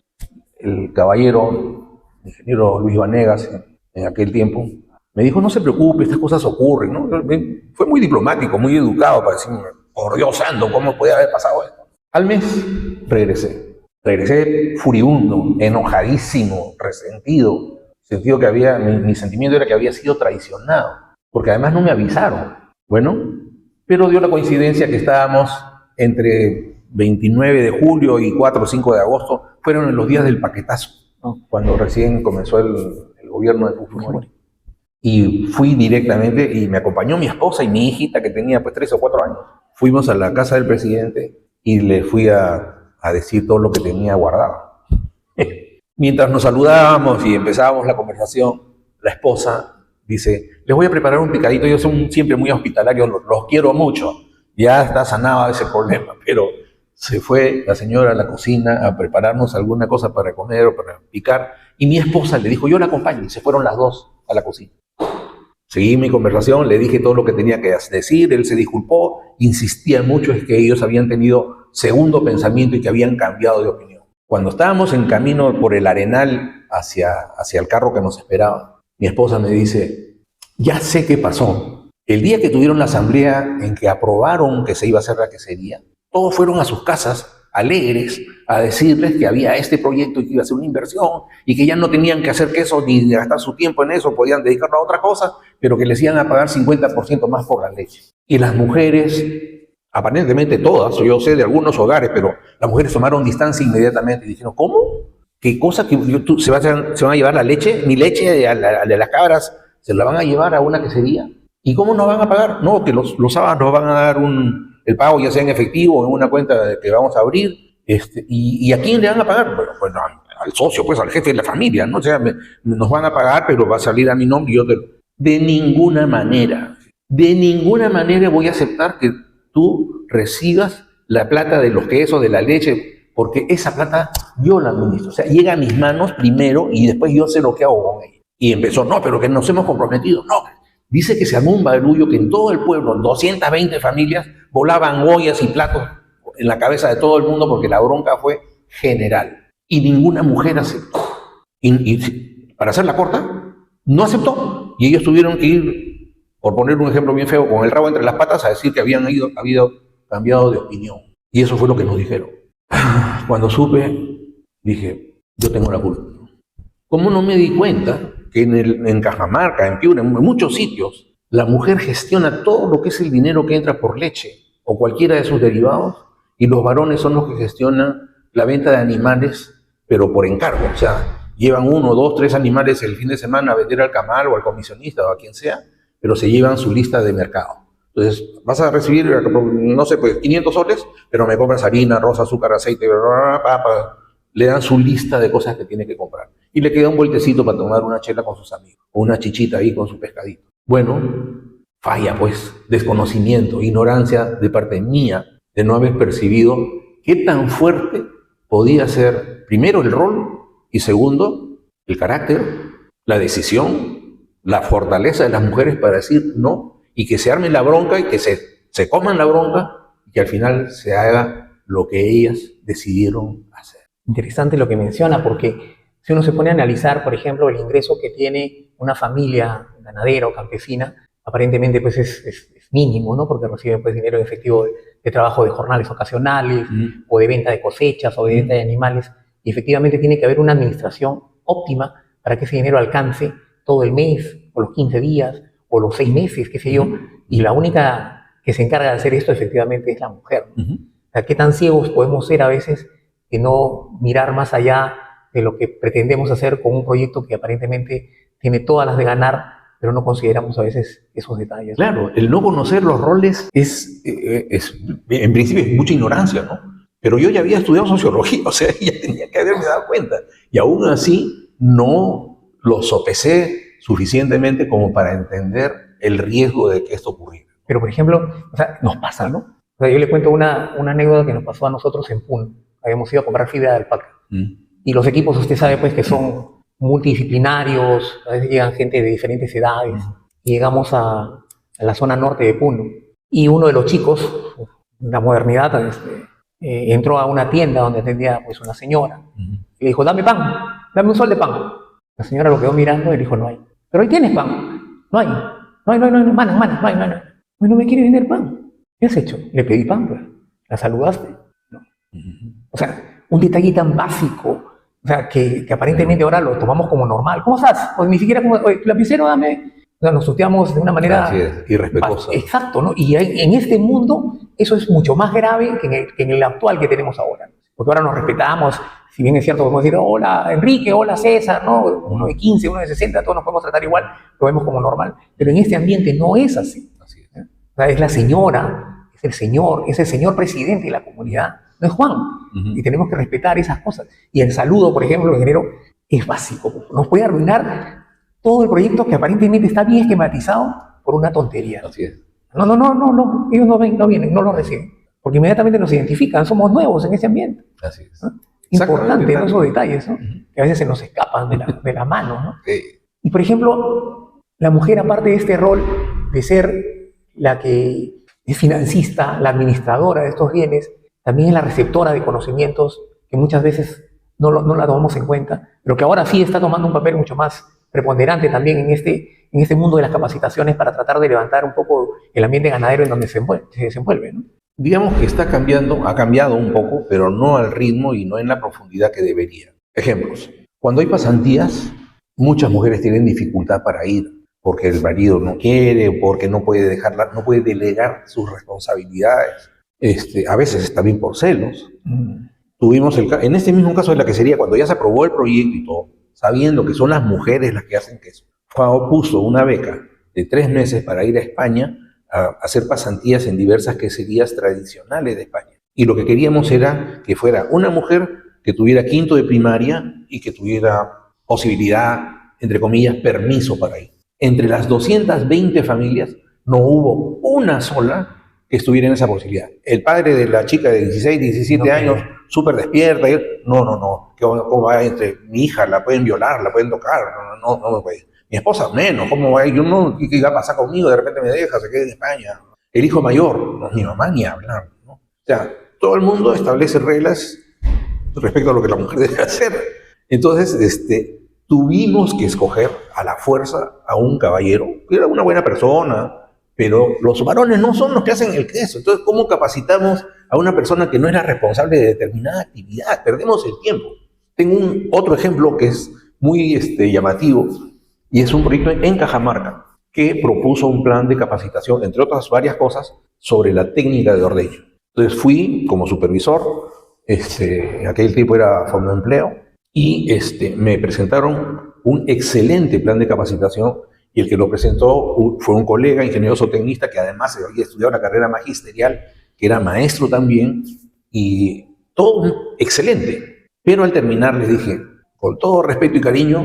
el caballero, el ingeniero Luis Vanegas, en aquel tiempo, me dijo, no se preocupe, estas cosas ocurren, ¿no? Fue muy diplomático, muy educado para decirme, por Dios santo, ¿cómo puede haber pasado esto? Al mes regresé furibundo, enojadísimo, resentido, sentido que mi sentimiento era que había sido traicionado, porque además no me avisaron. Bueno, pero dio la coincidencia que estábamos entre 29 de julio y 4 o 5 de agosto, fueron en los días del paquetazo, ¿no? Cuando recién comenzó el gobierno de Fujimori. Y fui directamente, y me acompañó mi esposa y mi hijita, que tenía pues 3 o 4 años. Fuimos a la casa del presidente y le fui a decir todo lo que tenía guardado. Mientras nos saludábamos y empezábamos la conversación, la esposa dice, les voy a preparar un picadito, yo soy siempre muy hospitalario, los quiero mucho, ya está sanado ese problema, pero se fue la señora a la cocina a prepararnos alguna cosa para comer o para picar, y mi esposa le dijo, yo la acompaño, y se fueron las dos a la cocina. Seguí mi conversación, le dije todo lo que tenía que decir, él se disculpó, insistía mucho en que ellos habían tenido segundo pensamiento y que habían cambiado de opinión. Cuando estábamos en camino por el Arenal hacia el carro que nos esperaba, mi esposa me dice, ya sé qué pasó. El día que tuvieron la asamblea en que aprobaron que se iba a hacer la quesería, todos fueron a sus casas alegres a decirles que había este proyecto y que iba a ser una inversión y que ya no tenían que hacer queso ni gastar su tiempo en eso, podían dedicarlo a otra cosa, pero que les iban a pagar 50% más por la leche. Y las mujeres, aparentemente todas, yo sé de algunos hogares, pero las mujeres tomaron distancia inmediatamente y dijeron, ¿cómo? ¿Qué cosa? ¿Que se van a llevar la leche? ¿Mi leche de las cabras se la van a llevar a una quesería? ¿Y cómo nos van a pagar? No, que los sábados nos van a dar el pago ya sea en efectivo o en una cuenta que vamos a abrir. ¿Y a quién le van a pagar? Bueno, al socio, pues al jefe de la familia, ¿no? O sea, nos van a pagar, pero va a salir a mi nombre y yo de ninguna manera voy a aceptar que tú recibas la plata de los quesos, de la leche, porque esa plata yo la administro. O sea, llega a mis manos primero y después yo sé lo que hago con ella. Y empezó, no, pero que nos hemos comprometido. No, dice que se armó un barullo, que en todo el pueblo, 220 familias, volaban ollas y platos en la cabeza de todo el mundo porque la bronca fue general. Y ninguna mujer aceptó. Y para hacerla corta, no aceptó. Y ellos tuvieron que ir, por poner un ejemplo bien feo, con el rabo entre las patas a decir que habían habido cambiado de opinión. Y eso fue lo que nos dijeron. Cuando supe, dije, yo tengo la culpa. ¿Cómo no me di cuenta que en Cajamarca, en Piura, en muchos sitios, la mujer gestiona todo lo que es el dinero que entra por leche o cualquiera de sus derivados, y los varones son los que gestionan la venta de animales, pero por encargo? O sea, llevan 1, 2, 3 animales el fin de semana a vender al camal o al comisionista o a quien sea, pero se llevan su lista de mercado. Entonces, vas a recibir, no sé, pues 500 soles, pero me compras harina, arroz, azúcar, aceite, le dan su lista de cosas que tiene que comprar. Y le queda un vueltecito para tomar una chela con sus amigos, o una chichita ahí con su pescadito. Bueno, falla pues, desconocimiento, ignorancia de parte mía, de no haber percibido qué tan fuerte podía ser, primero, el rol, y segundo, el carácter, la decisión, la fortaleza de las mujeres para decir no, y que se arme la bronca y que se coman la bronca y que al final se haga lo que ellas decidieron hacer. Interesante lo que menciona, porque si uno se pone a analizar, por ejemplo, el ingreso que tiene una familia ganadera o campesina, aparentemente pues es mínimo, ¿no? Porque reciben pues dinero en efectivo de trabajo de jornales ocasionales, o de venta de cosechas, o de venta de animales, y efectivamente tiene que haber una administración óptima para que ese dinero alcance todo el mes, o los 15 días, o los 6 meses, qué sé yo, y la única que se encarga de hacer esto efectivamente es la mujer, ¿no? O sea, qué tan ciegos podemos ser a veces de no mirar más allá de lo que pretendemos hacer con un proyecto que aparentemente tiene todas las de ganar, pero no consideramos a veces esos detalles. Claro, el no conocer los roles en principio, es mucha ignorancia, ¿no? Pero yo ya había estudiado sociología, o sea, ya tenía que haberme dado cuenta. Y aún así no lo sopesé suficientemente como para entender el riesgo de que esto ocurriera. Pero, por ejemplo, o sea, nos pasa, ¿no? O sea, yo le cuento una anécdota que nos pasó a nosotros en Puno. Habíamos ido a comprar fibra de alpaca. Y los equipos, usted sabe, pues, que son multidisciplinarios, a veces llegan gente de diferentes edades. Y llegamos a la zona norte de Puno. Y uno de los chicos, la modernidad, entró a una tienda donde atendía pues, una señora. Y le dijo, dame pan, dame un sol de pan. La señora lo quedó mirando y le dijo, no hay. Pero ahí tienes pan. No hay. No hay, mana, no hay. Pues no me quiere vender pan. ¿Qué has hecho? Le pedí pan, pues. ¿La saludaste? No. O sea, un detalle tan básico, o sea, que aparentemente ahora lo tomamos como normal. ¿Cómo estás? Pues ni siquiera como, oye, lapicero, dame. O sea, nos tuteamos de una manera... Así es, irrespetuosa. Exacto, ¿no? Y en este mundo eso es mucho más grave que en el actual que tenemos ahora. Porque ahora nos respetamos, si bien es cierto, podemos decir, hola Enrique, hola César, ¿no? Uno de 15, uno de 60, todos nos podemos tratar igual, lo vemos como normal. Pero en este ambiente no es así. Así es. O sea, es la señora, es el señor presidente de la comunidad, no es Juan. Y tenemos que respetar esas cosas. Y el saludo, por ejemplo, ingeniero, es básico. Nos puede arruinar todo el proyecto que aparentemente está bien esquematizado por una tontería. Así es. No, ellos no vienen, no lo reciben. Porque inmediatamente nos identifican, somos nuevos en ese ambiente. Así es. ¿No? Importante, ¿no? Esos detalles, ¿no? Que a veces se nos escapan de la mano, ¿no? Y por ejemplo, la mujer, aparte de este rol de ser la que es financista, la administradora de estos bienes, también es la receptora de conocimientos que muchas veces no la tomamos en cuenta, pero que ahora sí está tomando un papel mucho más preponderante también en este mundo de las capacitaciones para tratar de levantar un poco el ambiente ganadero en donde se desenvuelve, ¿no? Digamos que ha cambiado un poco, pero no al ritmo y no en la profundidad que debería. Ejemplos. Cuando hay pasantías, muchas mujeres tienen dificultad para ir, porque el marido no quiere, porque no puede delegar sus responsabilidades. A veces también por celos. Tuvimos en este mismo caso de la quesería, cuando ya se aprobó el proyecto y todo, sabiendo que son las mujeres las que hacen queso, FAO puso una beca de 3 meses para ir a España a hacer pasantías en diversas queserías tradicionales de España. Y lo que queríamos era que fuera una mujer que tuviera 5º de primaria y que tuviera posibilidad, entre comillas, permiso para ir. Entre las 220 familias no hubo una sola que estuviera en esa posibilidad. El padre de la chica de 16, 17 años, súper despierta, no, ¿cómo va entre mi hija? ¿La pueden violar? ¿La pueden tocar? No me puede. Mi esposa menos, ¿cómo va? Yo no, ¿qué va a pasar conmigo? De repente me deja, se queda en España. El hijo mayor, no, mi mamá ni hablar, ¿no? O sea, todo el mundo establece reglas respecto a lo que la mujer debe hacer. Entonces, tuvimos que escoger a la fuerza a un caballero, que era una buena persona, pero los varones no son los que hacen el queso. Entonces, ¿cómo capacitamos a una persona que no era responsable de determinada actividad? Perdemos el tiempo. Tengo otro ejemplo que es muy llamativo, y es un proyecto en Cajamarca que propuso un plan de capacitación, entre otras varias cosas, sobre la técnica de ordeño. Entonces fui como supervisor, aquel tipo era Fondo de Empleo, y me presentaron un excelente plan de capacitación y el que lo presentó fue un colega, ingeniero zootecnista, que además había estudiado una carrera magisterial, que era maestro también, y todo excelente. Pero al terminar les dije, con todo respeto y cariño,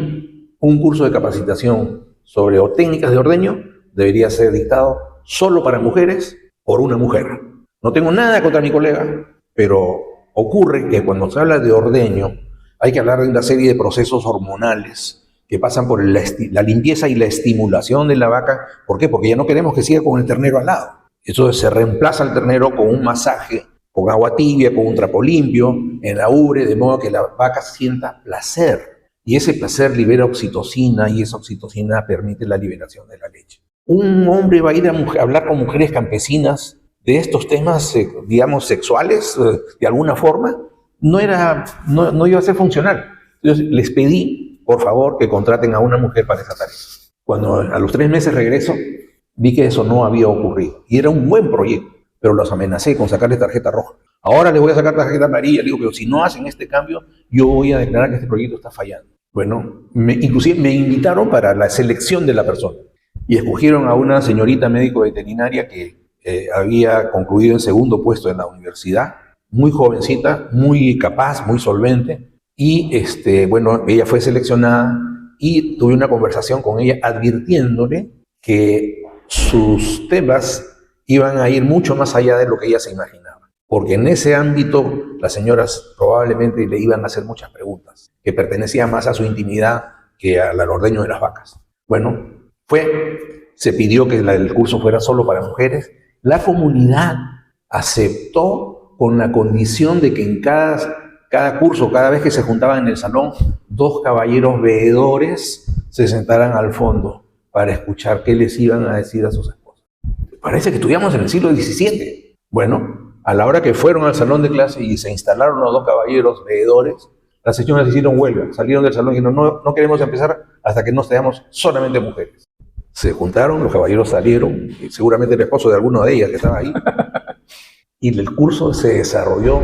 un curso de capacitación sobre técnicas de ordeño debería ser dictado solo para mujeres por una mujer. No tengo nada contra mi colega, pero ocurre que cuando se habla de ordeño hay que hablar de una serie de procesos hormonales que pasan por la limpieza y la estimulación de la vaca. ¿Por qué? Porque ya no queremos que siga con el ternero al lado. Entonces se reemplaza al ternero con un masaje, con agua tibia, con un trapo limpio, en la ubre, de modo que la vaca sienta placer. Y ese placer libera oxitocina y esa oxitocina permite la liberación de la leche. Un hombre va a ir a hablar con mujeres campesinas de estos temas, digamos, sexuales, de alguna forma, no iba a ser funcional. Entonces les pedí, por favor, que contraten a una mujer para esa tarea. Cuando a los 3 meses regreso, vi que eso no había ocurrido. Y era un buen proyecto, pero los amenacé con sacarles tarjeta roja. Ahora les voy a sacar tarjeta amarilla. Le digo, pero si no hacen este cambio, yo voy a declarar que este proyecto está fallando. Bueno, inclusive me invitaron para la selección de la persona. Y escogieron a una señorita médico veterinaria que había concluido en segundo puesto en la universidad, muy jovencita, muy capaz, muy solvente. Y bueno, ella fue seleccionada y tuve una conversación con ella advirtiéndole que sus temas iban a ir mucho más allá de lo que ella se imaginaba. Porque en ese ámbito las señoras probablemente le iban a hacer muchas preguntas que pertenecían más a su intimidad que al ordeño de las vacas. Bueno, se pidió que el curso fuera solo para mujeres. La comunidad aceptó con la condición de que en cada curso, cada vez que se juntaban en el salón, 2 caballeros veedores se sentaran al fondo para escuchar qué les iban a decir a sus esposas. Parece que estudiamos en el siglo XVII. Bueno, a la hora que fueron al salón de clase y se instalaron los 2 caballeros veedores, las señoras hicieron huelga, salieron del salón y dijeron, no queremos empezar hasta que no seamos solamente mujeres. Se juntaron, los caballeros salieron, y seguramente el esposo de alguno de ellas que estaba ahí, y el curso se desarrolló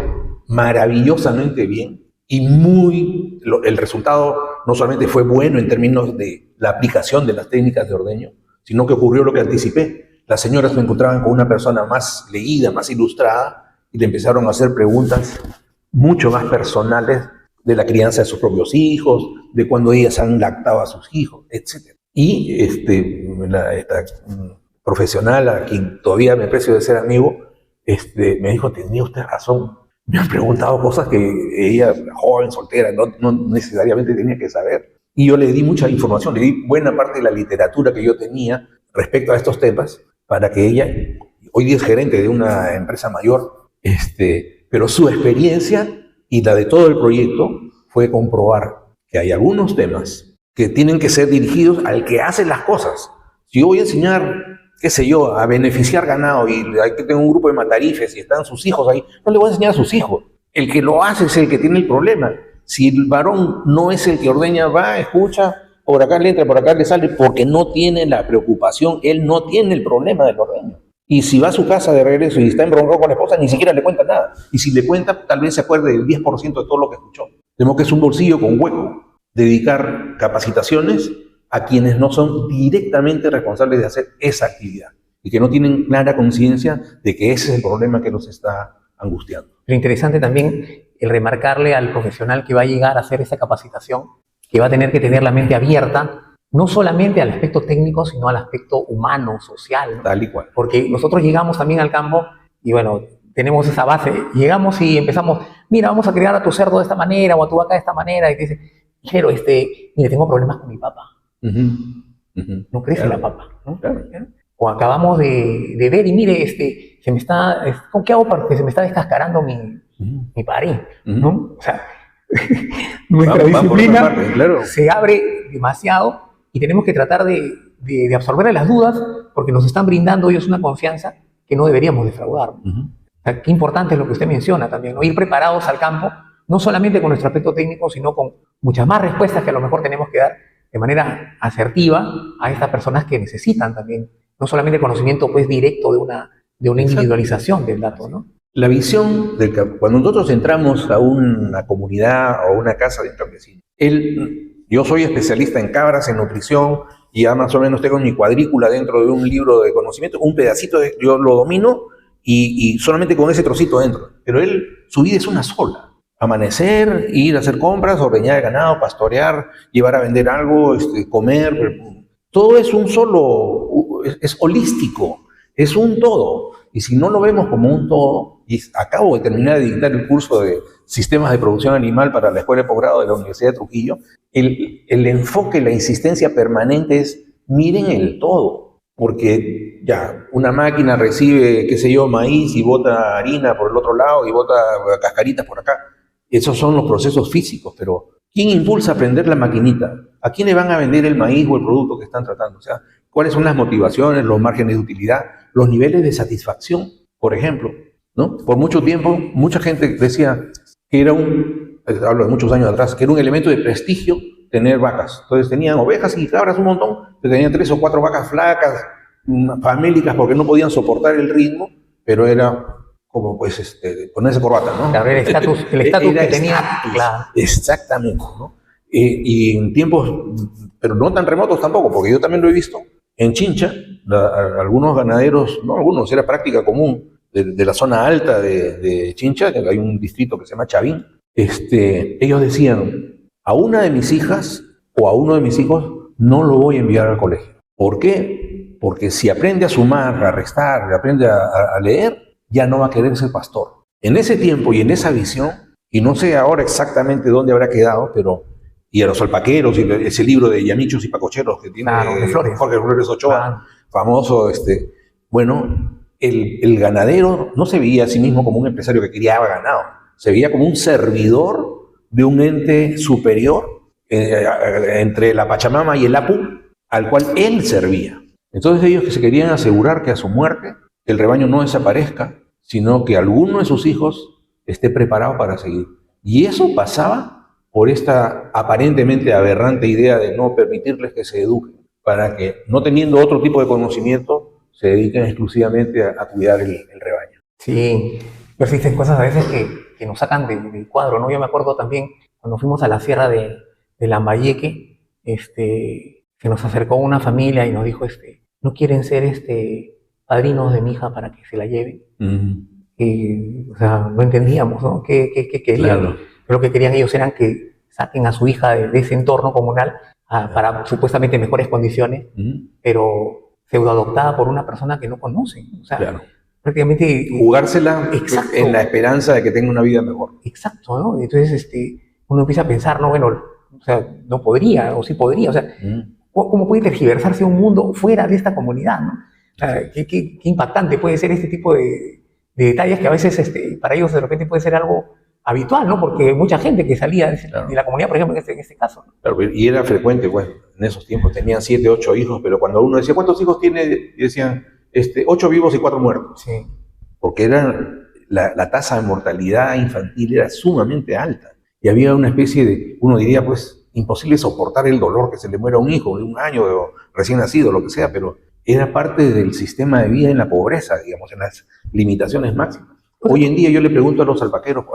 maravillosamente bien y el resultado no solamente fue bueno en términos de la aplicación de las técnicas de ordeño, sino que ocurrió lo que anticipé. Las señoras se encontraban con una persona más leída, más ilustrada, y le empezaron a hacer preguntas mucho más personales de la crianza de sus propios hijos, de cuando ellas han lactado a sus hijos, etc. Y esta profesional, a quien todavía me aprecio de ser amigo, me dijo, tenía usted razón. Me han preguntado cosas que ella, joven, soltera, no necesariamente tenía que saber. Y yo le di mucha información, le di buena parte de la literatura que yo tenía respecto a estos temas, para que ella, hoy día es gerente de una empresa mayor, pero su experiencia y la de todo el proyecto fue comprobar que hay algunos temas que tienen que ser dirigidos al que hace las cosas. Si yo voy a enseñar, qué sé yo, a beneficiar ganado y hay que tener un grupo de matarifes y están sus hijos ahí, no le voy a enseñar a sus hijos. El que lo hace es el que tiene el problema. Si el varón no es el que ordeña, va, escucha, por acá le entra, por acá le sale, porque no tiene la preocupación, él no tiene el problema del ordeño. Y si va a su casa de regreso y está embroncado con la esposa, ni siquiera le cuenta nada. Y si le cuenta, tal vez se acuerde del 10% de todo lo que escuchó. De modo que es un bolsillo con hueco dedicar capacitaciones a quienes no son directamente responsables de hacer esa actividad y que no tienen clara conciencia de que ese es el problema que los está angustiando. Lo interesante también el remarcarle al profesional que va a llegar a hacer esa capacitación que va a tener que tener la mente abierta, no solamente al aspecto técnico, sino al aspecto humano, social, ¿no? Tal y cual. Porque nosotros llegamos también al campo y bueno, tenemos esa base, llegamos y empezamos, mira, vamos a criar a tu cerdo de esta manera o a tu vaca de esta manera, y te dice, pero mire, tengo problemas con mi papa. No crece claro. La papa, ¿no? Claro. O acabamos de ver y mire, ¿con qué hago para que se me está descascarando mi parí? ¿No? O sea, nuestra disciplina claro. Se abre demasiado y tenemos que tratar de absorber las dudas porque nos están brindando ellos una confianza que no deberíamos defraudar. O sea, qué importante es lo que usted menciona también, ¿no? Ir preparados al campo, no solamente con nuestro aspecto técnico, sino con muchas más respuestas que a lo mejor tenemos que dar de manera asertiva a estas personas que necesitan también, no solamente conocimiento pues directo de una individualización del dato, ¿no? La visión cuando nosotros entramos a una comunidad o a una casa de un campesino, yo soy especialista en cabras, en nutrición y ya más o menos tengo mi cuadrícula dentro de un libro de conocimiento, un pedacito, yo lo domino y solamente con ese trocito dentro. Pero él, su vida es una sola. Amanecer, ir a hacer compras, ordeñar el ganado, pastorear, llevar a vender algo, comer. Todo es un solo, es holístico, es un todo. Y si no lo vemos como un todo, y acabo de terminar de dictar el curso de Sistemas de Producción Animal para la Escuela de Posgrado de la Universidad de Trujillo, el enfoque, la insistencia permanente es miren el todo. Porque ya, una máquina recibe, qué sé yo, maíz y bota harina por el otro lado y bota cascaritas por acá. Esos son los procesos físicos, pero ¿quién impulsa a prender la maquinita? ¿A quién le van a vender el maíz o el producto que están tratando? O sea, ¿cuáles son las motivaciones, los márgenes de utilidad, los niveles de satisfacción, por ejemplo? ¿No? Por mucho tiempo, mucha gente decía que era hablo de muchos años atrás, que era un elemento de prestigio tener vacas. Entonces tenían ovejas y cabras un montón, pero tenían 3 o 4 vacas flacas, famélicas, porque no podían soportar el ritmo, pero era como pues ponerse corbata, ¿no? Claro, el estatus que tenía. Claro. Exactamente, ¿no? Y en tiempos, pero no tan remotos tampoco, porque yo también lo he visto, en Chincha, algunos ganaderos, no algunos, era práctica común, de la zona alta de Chincha, que hay un distrito que se llama Chavín, ellos decían, a una de mis hijas o a uno de mis hijos no lo voy a enviar al colegio. ¿Por qué? Porque si aprende a sumar, a restar, aprende a leer, ya no va a querer ser pastor. En ese tiempo y en esa visión, y no sé ahora exactamente dónde habrá quedado, pero, y a los alpaqueros, y ese libro de Yamichos y Pacocheros que tiene Jorge Flores Ochoa, famoso, bueno, el ganadero no se veía a sí mismo como un empresario que criaba ganado, se veía como un servidor de un ente superior entre la Pachamama y el Apu, al cual él servía. Entonces ellos que se querían asegurar que a su muerte el rebaño no desaparezca, sino que alguno de sus hijos esté preparado para seguir. Y eso pasaba por esta aparentemente aberrante idea de no permitirles que se eduquen, para que, no teniendo otro tipo de conocimiento, se dediquen exclusivamente a cuidar el rebaño. Sí, pero existen cosas a veces que nos sacan del cuadro, ¿no? Yo me acuerdo también cuando fuimos a la sierra de Lambayeque, se nos acercó una familia y nos dijo, no quieren ser padrinos de mi hija para que se la lleven. O sea, no entendíamos, ¿no? ¿Qué querían? Claro. Pero lo que querían ellos eran que saquen a su hija de ese entorno comunal para supuestamente mejores condiciones, pero pseudoadoptada por una persona que no conocen. O sea, claro, prácticamente jugársela en la esperanza de que tenga una vida mejor. Exacto, ¿no? Entonces uno empieza a pensar, no, bueno, o sea, no podría, o sí podría, o sea, ¿cómo puede tergiversarse un mundo fuera de esta comunidad, ¿no? Qué impactante puede ser este tipo de detalles que a veces para ellos de repente puede ser algo habitual, ¿no? Porque mucha gente que salía de la comunidad, por ejemplo, en este caso. Claro, y era frecuente, pues, en esos tiempos, tenían 7, 8 hijos, pero cuando uno decía, ¿cuántos hijos tiene? Y decían, 8 vivos y 4 muertos. Sí. Porque la tasa de mortalidad infantil era sumamente alta. Y había una especie de, uno diría, pues, imposible soportar el dolor que se le muera a un hijo de 1 año, o recién nacido, lo que sea, pero era parte del sistema de vida en la pobreza, digamos, en las limitaciones máximas. Hoy en día yo le pregunto a los alpaqueros,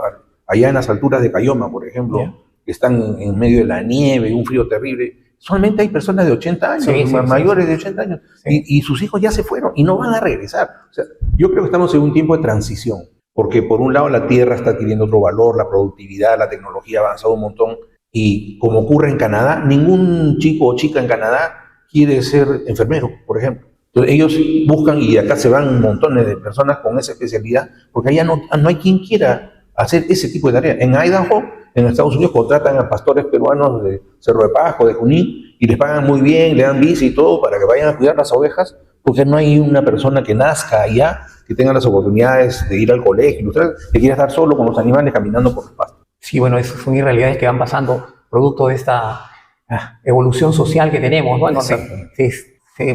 allá en las alturas de Cayoma, por ejemplo, que están en medio de la nieve, un frío terrible, solamente hay personas de 80 años, mayores de 80 años, y sus hijos ya se fueron y no van a regresar. O sea, yo creo que estamos en un tiempo de transición, porque por un lado la tierra está adquiriendo otro valor, la productividad, la tecnología ha avanzado un montón, y como ocurre en Canadá, ningún chico o chica en Canadá quiere ser enfermero, por ejemplo. Entonces ellos buscan, y acá se van montones de personas con esa especialidad, porque allá no hay quien quiera hacer ese tipo de tareas. En Idaho, en Estados Unidos, contratan a pastores peruanos de Cerro de Pasco, de Junín, y les pagan muy bien, le dan visa y todo para que vayan a cuidar las ovejas, porque no hay una persona que nazca allá, que tenga las oportunidades de ir al colegio, que quiera estar solo con los animales caminando por los pastos. Sí, bueno, esas son irrealidades que van pasando producto de esta evolución social que tenemos, ¿no?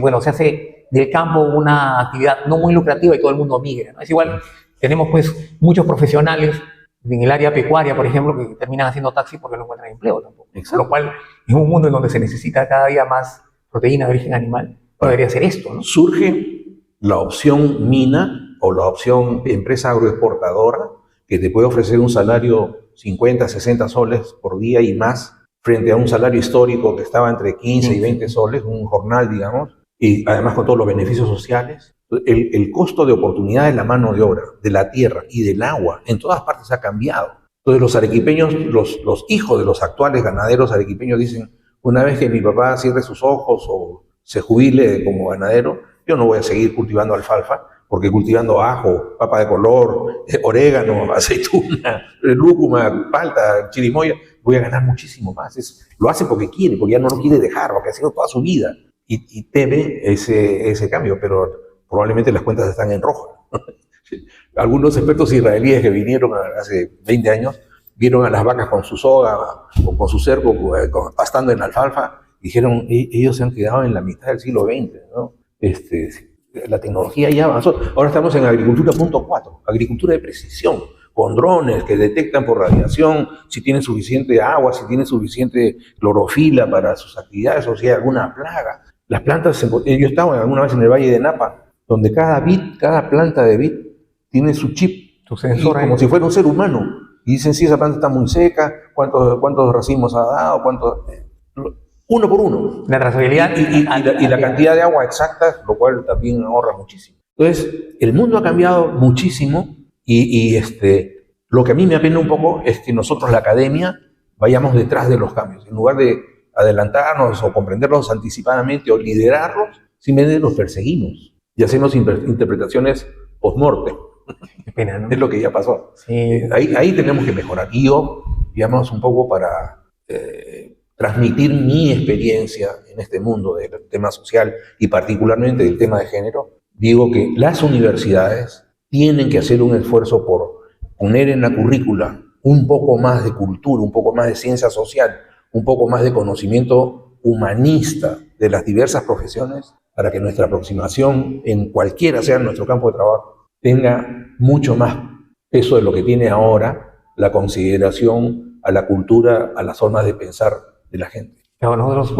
Bueno, se hace del campo una actividad no muy lucrativa y todo el mundo migra, ¿no? Es igual, tenemos pues muchos profesionales en el área pecuaria, por ejemplo, que terminan haciendo taxi porque no encuentran empleo tampoco. Exacto. Lo cual, en un mundo en donde se necesita cada día más proteína de origen animal, no debería ser esto, ¿no? Surge la opción mina o la opción empresa agroexportadora que te puede ofrecer un salario 50, 60 soles por día y más, frente a un salario histórico que estaba entre 15 y 20 soles, un jornal, digamos, y además con todos los beneficios sociales. El costo de oportunidad de la mano de obra, de la tierra y del agua en todas partes ha cambiado. Entonces los arequipeños, los hijos de los actuales ganaderos arequipeños dicen, una vez que mi papá cierre sus ojos o se jubile como ganadero, yo no voy a seguir cultivando alfalfa, porque cultivando ajo, papa de color, orégano, aceituna, lúcuma, palta, chirimoya, voy a ganar muchísimo más. Lo hace porque quiere, porque ya no lo quiere dejar, porque ha sido toda su vida. Y teme ese cambio, pero probablemente las cuentas están en rojo. Algunos expertos israelíes que vinieron hace 20 años, vieron a las vacas con su soga o con su cerco pastando en alfalfa, dijeron, ellos se han quedado en la mitad del siglo XX, ¿no? La tecnología ya avanzó. Ahora estamos en agricultura 4, agricultura de precisión, con drones que detectan por radiación si tienen suficiente agua, si tienen suficiente clorofila para sus actividades o si hay alguna plaga. Las plantas, yo estaba alguna vez en el Valle de Napa, donde cada planta de vid tiene su chip, Tu sensor, como si fuera un ser humano. Y dicen si esa planta está muy seca, cuántos racimos ha dado, uno por uno. La trazabilidad. Y la cantidad de agua exacta, lo cual también ahorra muchísimo. Entonces, el mundo ha cambiado muchísimo y lo que a mí me apena un poco es que nosotros, la academia, vayamos detrás de los cambios. En lugar de adelantarnos o comprenderlos anticipadamente o liderarlos, simplemente los perseguimos y hacemos interpretaciones post-mortem. Qué pena, ¿no? Es lo que ya pasó. Sí. Ahí tenemos que mejorar. Y yo, digamos, un poco para transmitir mi experiencia en este mundo del tema social y particularmente del tema de género, digo que las universidades tienen que hacer un esfuerzo por poner en la currícula un poco más de cultura, un poco más de ciencia social, un poco más de conocimiento humanista de las diversas profesiones para que nuestra aproximación, en cualquiera sea nuestro campo de trabajo, tenga mucho más peso de lo que tiene ahora la consideración a la cultura, a las formas de pensar de la gente. Claro, nosotros,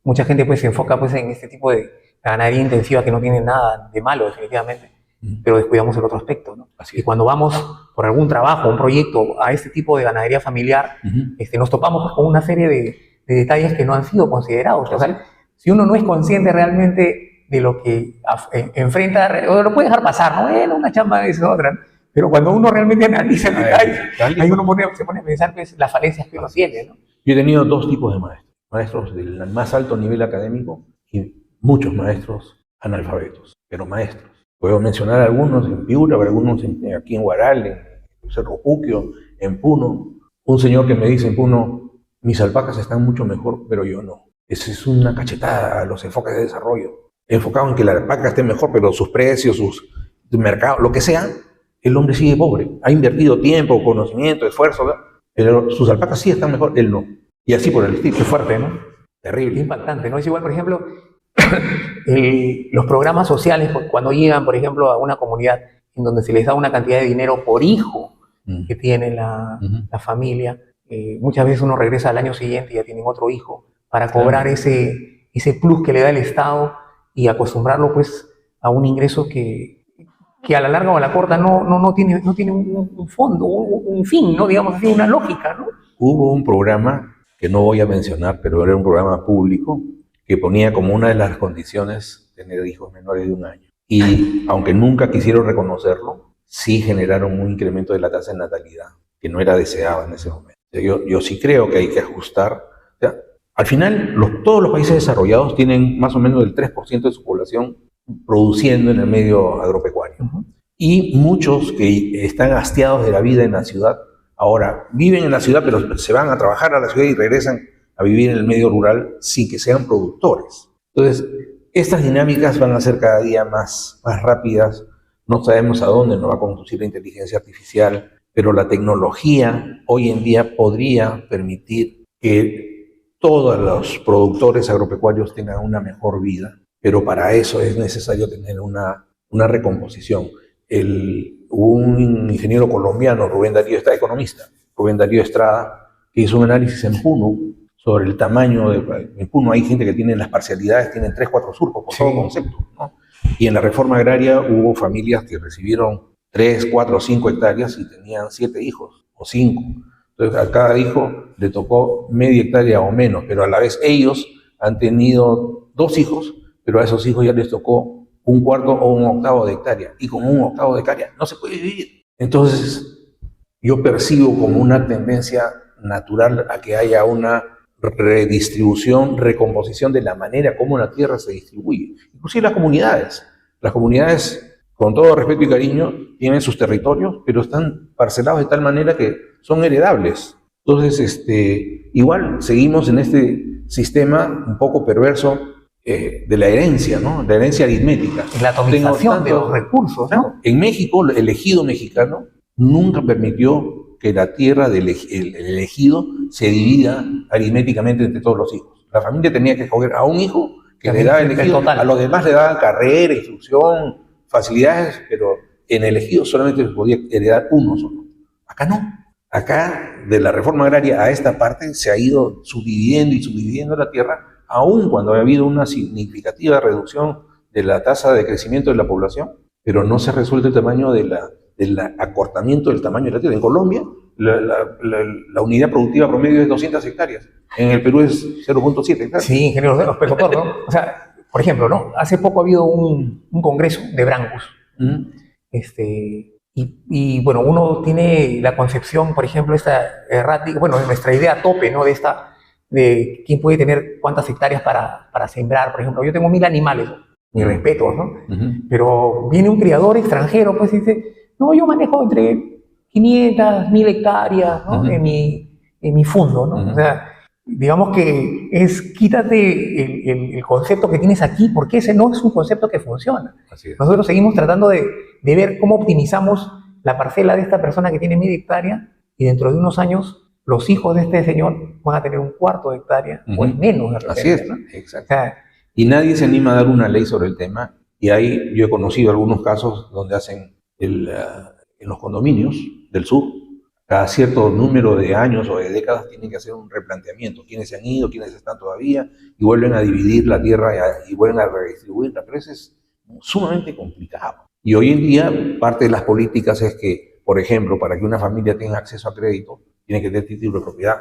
mucha gente pues se enfoca pues en este tipo de ganadería intensiva que no tiene nada de malo definitivamente, pero descuidamos el otro aspecto, ¿no? Y cuando vamos por algún trabajo, un proyecto a este tipo de ganadería familiar, nos topamos pues, con una serie de detalles que no han sido considerados. O sea, si uno no es consciente realmente de lo que enfrenta, o lo puede dejar pasar, ¿no? Bueno, una chamba es otra, ¿no? Pero cuando uno realmente analiza el detalle, ahí uno se pone a pensar pues, las falencias que uno tiene, ¿no? Yo he tenido dos tipos de maestros. Maestros del más alto nivel académico y muchos maestros analfabetos, pero maestros. Puedo mencionar algunos en Piura, algunos aquí en Huaral, en Cerro Puquio, en Puno. Un señor que me dice en Puno, mis alpacas están mucho mejor, pero yo no. Esa es una cachetada a los enfoques de desarrollo. Enfocado en que la alpaca esté mejor, pero sus precios, sus mercados, lo que sea, el hombre sigue pobre. Ha invertido tiempo, conocimiento, esfuerzo, ¿verdad? Pero sus alpacas sí están mejor, él no. Y así por el estilo. Qué fuerte, ¿no? Terrible. Qué impactante, ¿no? Es igual, por ejemplo, los programas sociales, cuando llegan, por ejemplo, a una comunidad en donde se les da una cantidad de dinero por hijo que tiene la familia, muchas veces uno regresa al año siguiente y ya tienen otro hijo para cobrar ese plus que le da el Estado y acostumbrarlo pues a un ingreso que a la larga o a la corta no tiene un fondo, un fin, ¿no? Digamos así, una lógica, ¿no? Hubo un programa que no voy a mencionar, pero era un programa público que ponía como una de las condiciones tener hijos menores de 1 año. Y aunque nunca quisieron reconocerlo, sí generaron un incremento de la tasa de natalidad, que no era deseado en ese momento. Yo sí creo que hay que ajustar. O sea, al final, todos los países desarrollados tienen más o menos el 3% de su población produciendo en el medio agropecuario. Y muchos que están hastiados de la vida en la ciudad, ahora viven en la ciudad, pero se van a trabajar a la ciudad y regresan a vivir en el medio rural sin que sean productores. Entonces, estas dinámicas van a ser cada día más rápidas. No sabemos a dónde nos va a conducir la inteligencia artificial, pero la tecnología hoy en día podría permitir que todos los productores agropecuarios tengan una mejor vida, pero para eso es necesario tener una recomposición. Un ingeniero colombiano, Rubén Darío Estrada, economista, Rubén Darío Estrada, que hizo un análisis en Puno sobre el tamaño en Puno hay gente que tiene las parcialidades, tienen 3, 4 surcos por todo concepto, ¿no? Y en la reforma agraria hubo familias que recibieron 3, 4, 5 hectáreas y tenían 7 hijos o 5. Entonces a cada hijo le tocó media hectárea o menos, pero a la vez ellos han tenido 2 hijos, pero a esos hijos ya les tocó 1/4 o 1/8 de hectárea. Y con 1/8 de hectárea no se puede vivir. Entonces yo percibo como una tendencia natural a que haya una redistribución, recomposición de la manera como la tierra se distribuye. Inclusive las comunidades. Las comunidades, con todo respeto y cariño, tienen sus territorios, pero están parcelados de tal manera que son heredables. Entonces, igual seguimos en este sistema un poco perverso de la herencia, ¿no? La herencia aritmética. La atomización de los recursos, ¿no? En México, el ejido mexicano nunca permitió que la tierra del ejido se divida aritméticamente entre todos los hijos. La familia tenía que escoger a un hijo que le daba el ejido, a los demás le daban carrera, instrucción, facilidades, pero en el ejido solamente se podía heredar uno solo. Acá no. Acá, de la reforma agraria a esta parte, se ha ido subdividiendo y subdividiendo la tierra, aun cuando ha habido una significativa reducción de la tasa de crecimiento de la población, pero no se resuelve el tamaño del acortamiento del tamaño de la tierra. En Colombia, la unidad productiva promedio es 200 hectáreas. En el Perú es 0.7 hectáreas. Sí, ingeniero, pero doctor, ¿no? O sea, por ejemplo, ¿no? Hace poco ha habido un congreso de Brancos. Y bueno, uno tiene la concepción, por ejemplo, esta errática, bueno, nuestra idea a tope, ¿no? De quién puede tener cuántas hectáreas para sembrar. Por ejemplo, yo tengo 1000 animales, mi respeto, ¿no? Pero viene un criador extranjero, pues, y dice, no, yo manejo entre 500, 1000 hectáreas, ¿no? en mi fondo, ¿no? O sea, digamos que quítate el concepto que tienes aquí, porque ese no es un concepto que funciona. Así es. Nosotros seguimos tratando de ver cómo optimizamos la parcela de esta persona que tiene 1000 hectáreas, y dentro de unos años los hijos de este señor van a tener 1/4 de hectárea, o es menos de repente. Así es, ¿no? exacto. O sea, Y nadie se anima a dar una ley sobre el tema. Y ahí yo he conocido algunos casos donde hacen en los condominios del sur, cada cierto número de años o de décadas tienen que hacer un replanteamiento. Quiénes se han ido, quiénes están todavía, y vuelven a dividir la tierra y vuelven a redistribuirla. Pero eso es sumamente complicado. Y hoy en día parte de las políticas es que, por ejemplo, para que una familia tenga acceso a crédito, tiene que tener título de propiedad.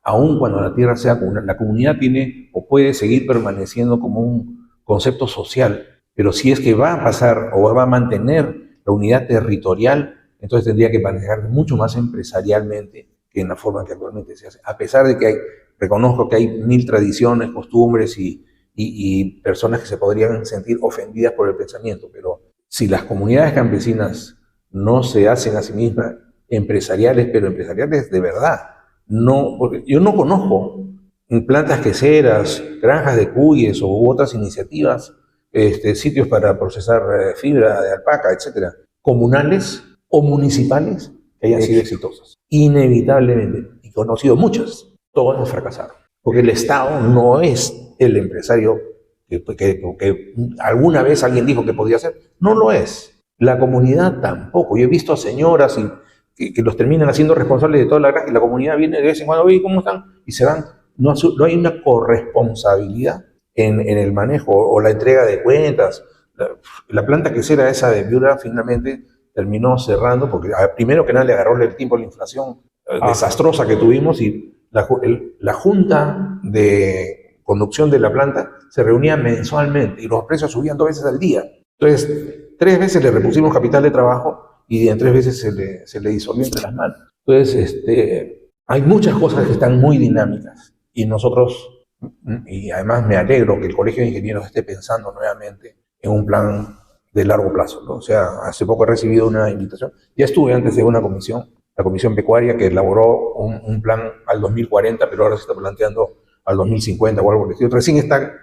Aun cuando la tierra sea comunal, la comunidad tiene o puede seguir permaneciendo como un concepto social, pero si es que va a pasar o va a mantener la unidad territorial, entonces tendría que manejar mucho más empresarialmente que en la forma que actualmente se hace. A pesar de que reconozco que hay 1000 tradiciones, costumbres y personas que se podrían sentir ofendidas por el pensamiento, pero si las comunidades campesinas no se hacen a sí mismas empresariales, pero empresariales de verdad, no, porque yo no conozco plantas queseras, granjas de cuyes u otras iniciativas, sitios para procesar fibra de alpaca, etcétera, comunales o municipales que hayan sido exitosas. Inevitablemente, y conocido muchas, todas fracasaron. Porque el Estado no es el empresario que alguna vez alguien dijo que podía ser. No lo es. La comunidad tampoco. Yo he visto a señoras que los terminan haciendo responsables de toda la granja y la comunidad viene de vez en cuando, oye, ¿cómo están? Y se van. No hay una corresponsabilidad en el manejo o la entrega de cuentas. La planta quesera esa de Piura finalmente terminó cerrando porque primero que nada le agarró el tiempo a la inflación desastrosa que tuvimos, y la junta de conducción de la planta se reunía mensualmente y los precios subían 2 veces al día. Entonces, 3 veces le repusimos capital de trabajo y en 3 veces se le disolvió entre las manos. Entonces, hay muchas cosas que están muy dinámicas y nosotros, y además me alegro que el Colegio de Ingenieros esté pensando nuevamente en un plan de largo plazo, ¿no? O sea, hace poco he recibido una invitación, ya estuve antes de una comisión, la Comisión Pecuaria, que elaboró un plan al 2040, pero ahora se está planteando al 2050 o algo por el estilo. Recién está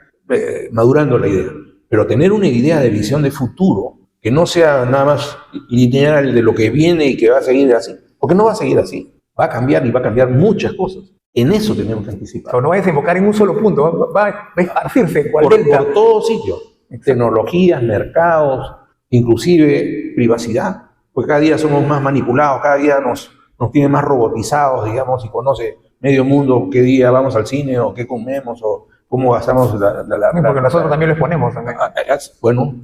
madurando la idea, pero tener una idea de visión de futuro, que no sea nada más lineal de lo que viene y que va a seguir así, porque no va a seguir así, va a cambiar y va a cambiar muchas cosas. En eso tenemos que anticipar. Pero no va a desembocar en un solo punto, va a esparcirse por todo sitio. Tecnologías, mercados, inclusive privacidad, porque cada día somos más manipulados, cada día nos tienen más robotizados, digamos, y conoce medio mundo qué día vamos al cine o qué comemos o cómo gastamos porque nosotros también lo exponemos. Bueno,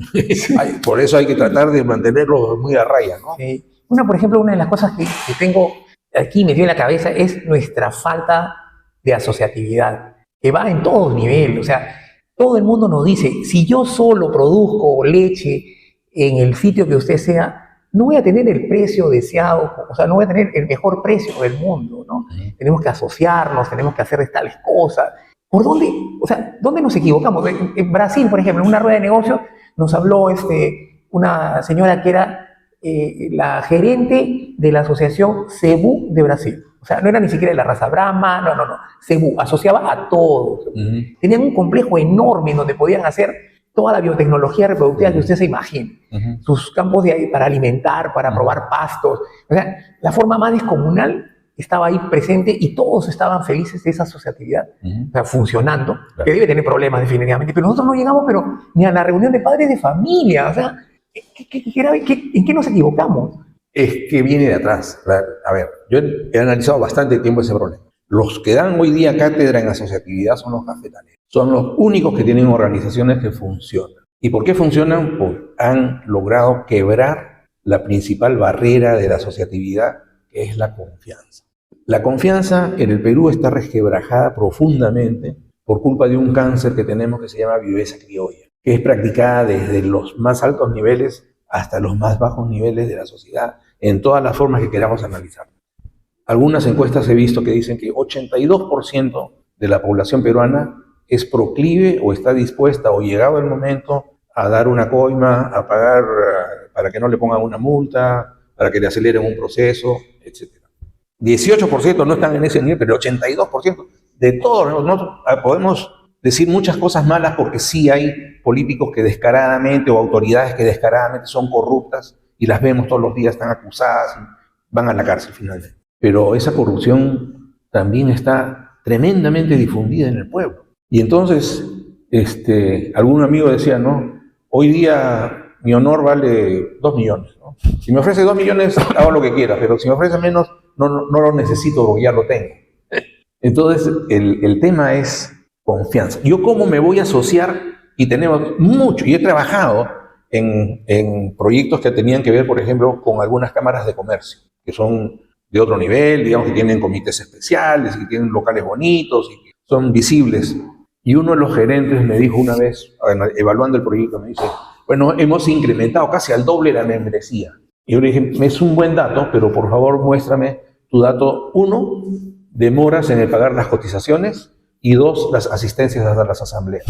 por eso hay que tratar de mantenerlo muy a raya, ¿no? Sí. Por ejemplo, una de las cosas que tengo aquí me dio en la cabeza es nuestra falta de asociatividad, que va en todos niveles. O sea, todo el mundo nos dice, si yo solo produzco leche en el sitio que usted sea, no voy a tener el precio deseado, o sea, no voy a tener el mejor precio del mundo, ¿no? Tenemos que asociarnos, tenemos que hacer tales cosas. ¿Por dónde? O sea, ¿dónde nos equivocamos? En Brasil, por ejemplo, en una rueda de negocio nos habló una señora que era la gerente de la asociación Cebu de Brasil. O sea, no era ni siquiera de la raza Brahma, no. Cebu asociaba a todos. Tenían un complejo enorme en donde podían hacer toda la biotecnología reproductiva que usted se imagine. Sus campos para alimentar, para probar pastos. O sea, la forma más descomunal estaba ahí presente y todos estaban felices de esa asociatividad, o sea, funcionando, claro, que debe tener problemas definitivamente, pero nosotros no llegamos ni a la reunión de padres de familia. O sea, ¿en qué nos equivocamos? Es que viene de atrás. A ver, yo he analizado bastante tiempo ese problema. Los que dan hoy día cátedra en asociatividad son los cafetaleros. Son los únicos que tienen organizaciones que funcionan. ¿Y por qué funcionan? Porque han logrado quebrar la principal barrera de la asociatividad, que es la confianza. La confianza en el Perú está resquebrajada profundamente por culpa de un cáncer que tenemos que se llama viveza criolla, que es practicada desde los más altos niveles hasta los más bajos niveles de la sociedad, en todas las formas que queramos analizar. Algunas encuestas he visto que dicen que 82% de la población peruana es proclive o está dispuesta o llegado el momento a dar una coima, a pagar para que no le pongan una multa, para que le aceleren un proceso, etc. 18% no están en ese nivel, pero el 82% de todos. No podemos decir muchas cosas malas porque sí hay políticos que descaradamente o autoridades que descaradamente son corruptas y las vemos todos los días, están acusadas y van a la cárcel finalmente. Pero esa corrupción también está tremendamente difundida en el pueblo. Y entonces, algún amigo decía, ¿no? Hoy día mi honor vale 2 millones, ¿no? Si me ofrece 2 millones, hago lo que quiera, pero si me ofrece menos, no lo necesito porque ya lo tengo. Entonces, el tema es confianza. ¿Yo cómo me voy a asociar? Y tenemos mucho, y he trabajado en proyectos que tenían que ver, por ejemplo, con algunas cámaras de comercio, que son de otro nivel, digamos que tienen comités especiales, que tienen locales bonitos, y que son visibles. Y uno de los gerentes me dijo una vez, evaluando el proyecto, me dice, bueno, hemos incrementado casi al doble la membresía. Y yo le dije, es un buen dato, pero por favor muéstrame tu dato. 1, demoras en el pagar las cotizaciones, y 2, las asistencias a las asambleas,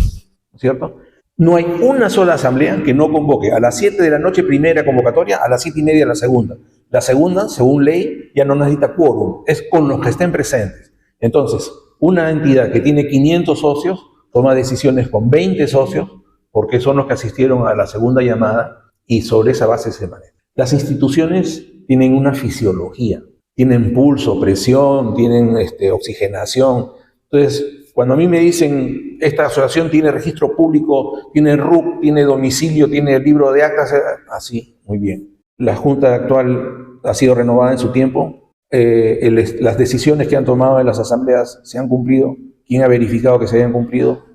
¿no es cierto? No hay una sola asamblea que no convoque a las 7 de la noche primera convocatoria, a las 7:30 la segunda. La segunda, según ley, ya no necesita quórum, es con los que estén presentes. Entonces, una entidad que tiene 500 socios toma decisiones con 20 socios, porque son los que asistieron a la segunda llamada, y sobre esa base se maneja. Las instituciones tienen una fisiología, tienen pulso, presión, tienen oxigenación. Entonces, cuando a mí me dicen, esta asociación tiene registro público, tiene RUC, tiene domicilio, tiene libro de actas, así, muy bien. La Junta actual ha sido renovada en su tiempo, las decisiones que han tomado en las asambleas se han cumplido, quién ha verificado que se hayan cumplido,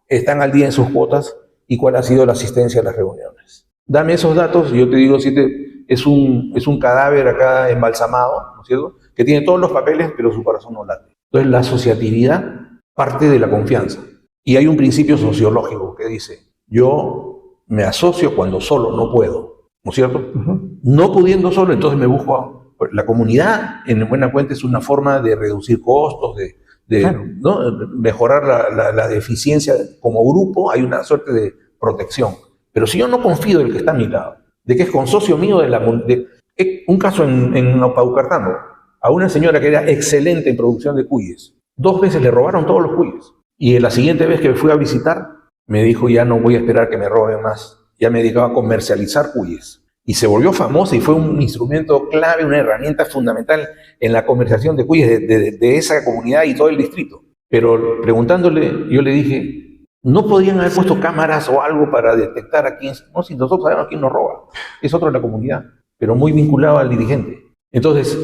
están al día en sus cuotas y cuál ha sido la asistencia a las reuniones. Dame esos datos y yo te digo si es un cadáver acá embalsamado, ¿no es cierto?, que tiene todos los papeles pero su corazón no late. Entonces la asociatividad parte de la confianza y hay un principio sociológico que dice, yo me asocio cuando solo no puedo, ¿no es cierto? No pudiendo solo, entonces me busco la comunidad. En buena cuenta es una forma de reducir costos, claro, ¿no?, mejorar la eficiencia como grupo. Hay una suerte de protección. Pero si yo no confío del que está a mi lado, de que es consocio mío un caso en Paucartambo, a una señora que era excelente en producción de cuyes, 2 veces le robaron todos los cuyes. Y la siguiente vez que fui a visitar, me dijo, ya no voy a esperar que me roben más. Ya me dedicaba a comercializar cuyes. Y se volvió famosa y fue un instrumento clave, una herramienta fundamental en la comercialización de cuyes de esa comunidad y todo el distrito. Pero preguntándole, yo le dije, ¿no podrían haber puesto cámaras o algo para detectar a quién? No, si nosotros sabemos quién nos roba. Es otro de la comunidad, pero muy vinculado al dirigente. Entonces,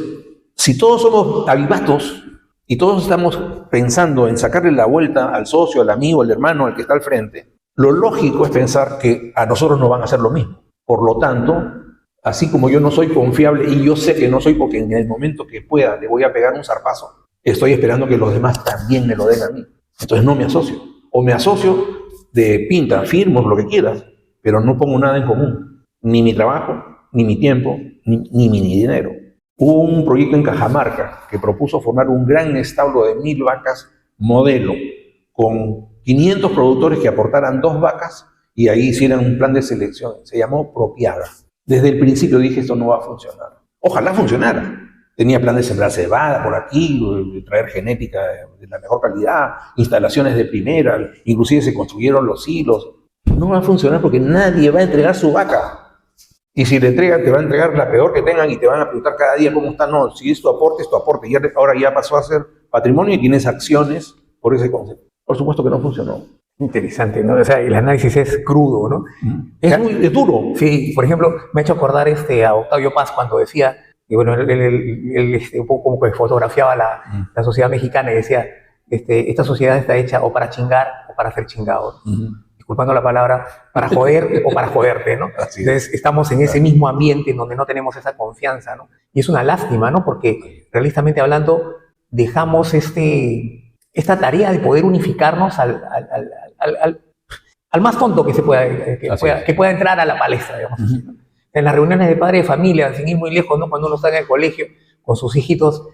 si todos somos avivatos y todos estamos pensando en sacarle la vuelta al socio, al amigo, al hermano, al que está al frente, lo lógico es pensar que a nosotros nos van a hacer lo mismo. Por lo tanto, Así como yo no soy confiable y yo sé que no soy porque en el momento que pueda le voy a pegar un zarpazo, estoy esperando que los demás también me lo den a mí. Entonces no me asocio. O me asocio de pinta, firmo, lo que quieras, pero no pongo nada en común. Ni mi trabajo, ni mi tiempo, ni mi dinero. Hubo un proyecto en Cajamarca que propuso formar un gran establo de 1000 vacas modelo, con 500 productores que aportaran 2 vacas y ahí hicieran un plan de selección. Se llamó Propiada. Desde el principio dije, esto no va a funcionar. Ojalá funcionara. Tenía plan de sembrar cebada por aquí, de traer genética de la mejor calidad, instalaciones de primera, inclusive se construyeron los hilos. No va a funcionar porque nadie va a entregar su vaca. Y si le entregan, te va a entregar la peor que tengan y te van a preguntar cada día cómo está. No, si es tu aporte, es tu aporte. Y ahora ya pasó a ser patrimonio y tienes acciones por ese concepto. Por supuesto que no funcionó. Interesante, ¿no? O sea, el análisis es crudo, ¿no? Es duro. Sí, por ejemplo, me ha hecho acordar a Octavio Paz cuando decía, y bueno, él un poco como que fotografiaba la sociedad mexicana y decía, esta sociedad está hecha o para chingar o para ser chingado. Disculpando la palabra, para joder o para joderte, ¿no? Entonces, estamos en ese mismo ambiente en donde no tenemos esa confianza, ¿no? Y es una lástima, ¿no? Porque, realistamente hablando, dejamos esta tarea de poder unificarnos al más tonto que pueda entrar a la palestra, digamos así, ¿no? En las reuniones de padres de familia, sin ir muy lejos, ¿no? Cuuando uno está en el colegio con sus hijitos,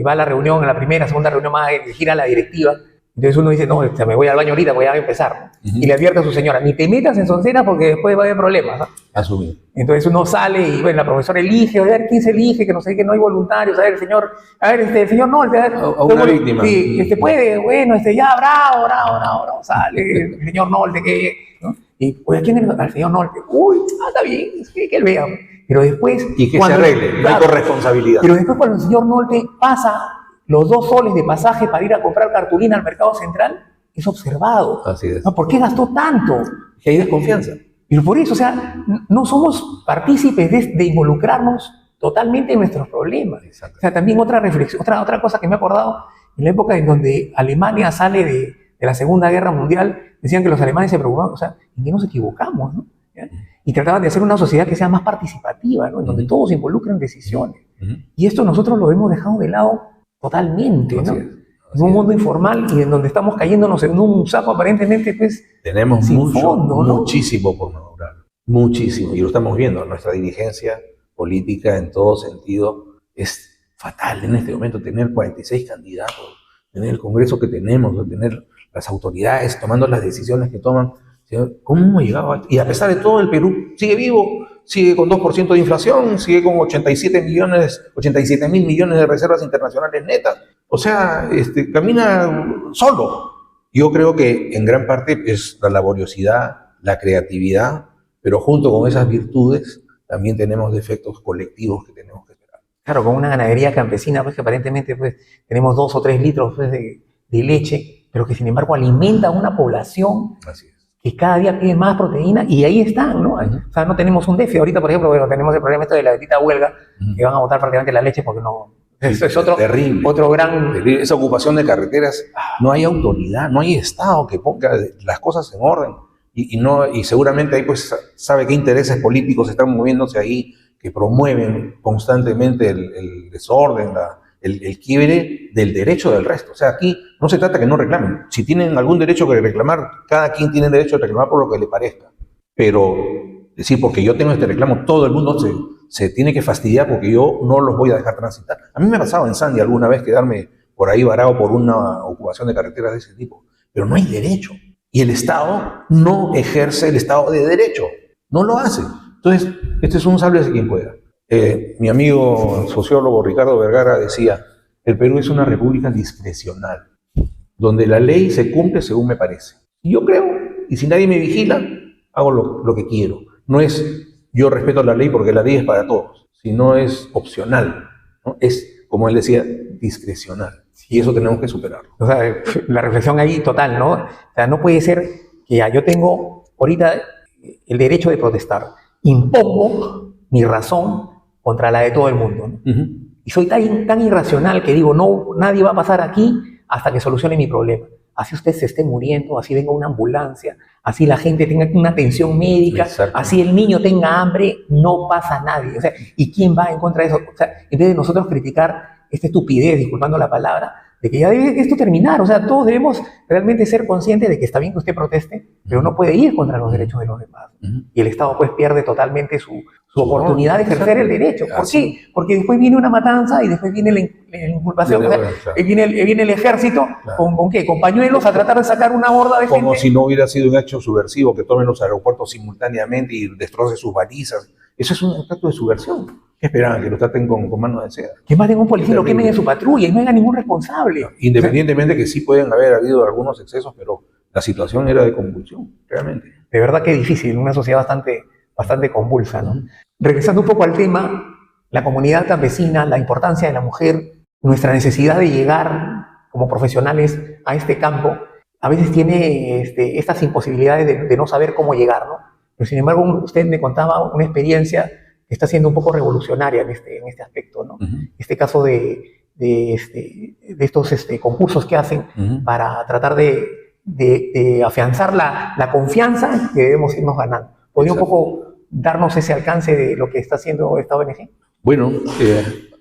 va a la reunión, a la primera, segunda reunión más, elegir a la directiva. Entonces uno dice, no, me voy al baño ahorita, voy a empezar, ¿no? Y le advierte a su señora, ni te metas en sonceras porque después va a haber problemas, ¿no? Asumir. Entonces uno sale y bueno, la profesora elige, a ver quién se elige, que no sé, que no hay voluntarios, a ver, el señor no, a una víctima. Sí, puede, bueno, ya, bravo, sale, el señor Nolte, ¿no? Y, oye, ¿a quién es al señor Nolte? Uy, está bien, que él vea. Pero después... Y que se arregle, no hay corresponsabilidad. Pero después cuando el señor Nolte pasa los 2 soles de pasaje para ir a comprar cartulina al mercado central, es observado. Así es. ¿No? ¿Por qué gastó tanto? Que hay desconfianza. Pero por eso, o sea, no somos partícipes de involucrarnos totalmente en nuestros problemas. Exacto. O sea, también otra reflexión, otra cosa que me he acordado, en la época en donde Alemania sale de la Segunda Guerra Mundial, decían que los alemanes se preocupaban, o sea, en que nos equivocamos, ¿no? ¿Ya? Y trataban de hacer una sociedad que sea más participativa, ¿no? En donde todos se involucren en decisiones. Y esto nosotros lo hemos dejado de lado totalmente, ¿no? En un mundo informal y en donde estamos cayéndonos en un saco aparentemente, pues, tenemos sin fondo, ¿no? muchísimo por mejorar, muchísimo, y lo estamos viendo. Nuestra dirigencia política en todo sentido es fatal en este momento. Tener 46 candidatos, tener el Congreso que tenemos, tener las autoridades tomando las decisiones que toman. ¿Cómo hemos llegado a esto? Y a pesar de todo, el Perú sigue vivo, sigue con 2% de inflación, sigue con 87 mil millones de reservas internacionales netas. O sea, camina solo. Yo creo que en gran parte es la laboriosidad, la creatividad, pero junto con esas virtudes también tenemos defectos colectivos que tenemos que esperar. Claro, con una ganadería campesina, pues que aparentemente pues, tenemos 2 o 3 litros pues, de leche, pero que sin embargo alimenta a una población. Así es. Que cada día pide más proteína y ahí están, ¿no? O sea, no tenemos un déficit. Ahorita, por ejemplo, bueno, tenemos el problema de la bendita huelga, que van a botar prácticamente la leche porque no... Eso es terrible. Otro gran... Terrible. Esa ocupación de carreteras, no hay autoridad, no hay Estado que ponga las cosas en orden. Y seguramente ahí pues sabe qué intereses políticos están moviéndose ahí, que promueven constantemente el desorden, el quiebre del derecho del resto. O sea, aquí no se trata que no reclamen. Si tienen algún derecho que reclamar, cada quien tiene derecho a reclamar por lo que le parezca. Pero decir, porque yo tengo este reclamo, todo el mundo se tiene que fastidiar porque yo no los voy a dejar transitar. A mí me ha pasado en Sandy alguna vez quedarme por ahí varado por una ocupación de carreteras de ese tipo. Pero no hay derecho. Y el Estado no ejerce el Estado de derecho. No lo hace. Entonces, este es un sálvese quien pueda. Mi amigo sociólogo Ricardo Vergara decía, el Perú es una república discrecional, donde la ley se cumple según me parece. Y yo creo, y si nadie me vigila, hago lo que quiero. No es yo respeto la ley porque la ley es para todos, sino es opcional, ¿no? Es, como él decía, discrecional. Y eso tenemos que superarlo. O sea, la reflexión ahí total, ¿no? O sea, no puede ser que yo tengo ahorita el derecho de protestar. Impongo mi razón contra la de todo el mundo, ¿no? Y soy tan irracional que digo, no, nadie va a pasar aquí hasta que solucione mi problema. Así usted se esté muriendo, así venga una ambulancia, así la gente tenga una atención médica, así el niño tenga hambre, no pasa nadie. O sea, ¿y quién va en contra de eso? O sea, en vez de nosotros criticar esta estupidez, disculpando la palabra, de que ya debe esto terminar. O sea, todos debemos realmente ser conscientes de que está bien que usted proteste, pero no puede ir contra los derechos de los demás. Y el Estado pues pierde totalmente su oportunidad de ejercer el derecho. ¿Por qué? Porque después viene una matanza y después viene la inculpación. O sea, viene el ejército ¿con qué? Con pañuelos a tratar de sacar una horda de gente. Como si no hubiera sido un hecho subversivo que tomen los aeropuertos simultáneamente y destrocen sus balizas. Eso es un acto de subversión. ¿Qué esperaban? Que lo traten con mano de seda. Que más de un policía lo quemen en su patrulla y no haya ningún responsable. Independientemente que sí pueden haber habido algunos excesos, pero la situación era de convulsión, realmente. De verdad que difícil, una sociedad bastante convulsa, ¿no? Regresando un poco al tema, la comunidad campesina, la importancia de la mujer, nuestra necesidad de llegar como profesionales a este campo, a veces tiene estas imposibilidades de no saber cómo llegar, ¿no? Pero sin embargo, usted me contaba una experiencia que está siendo un poco revolucionaria en este aspecto, ¿no? Este caso de estos concursos que hacen para tratar de afianzar la confianza que debemos irnos ganando. ¿Podría un poco darnos ese alcance de lo que está haciendo esta ONG? Bueno,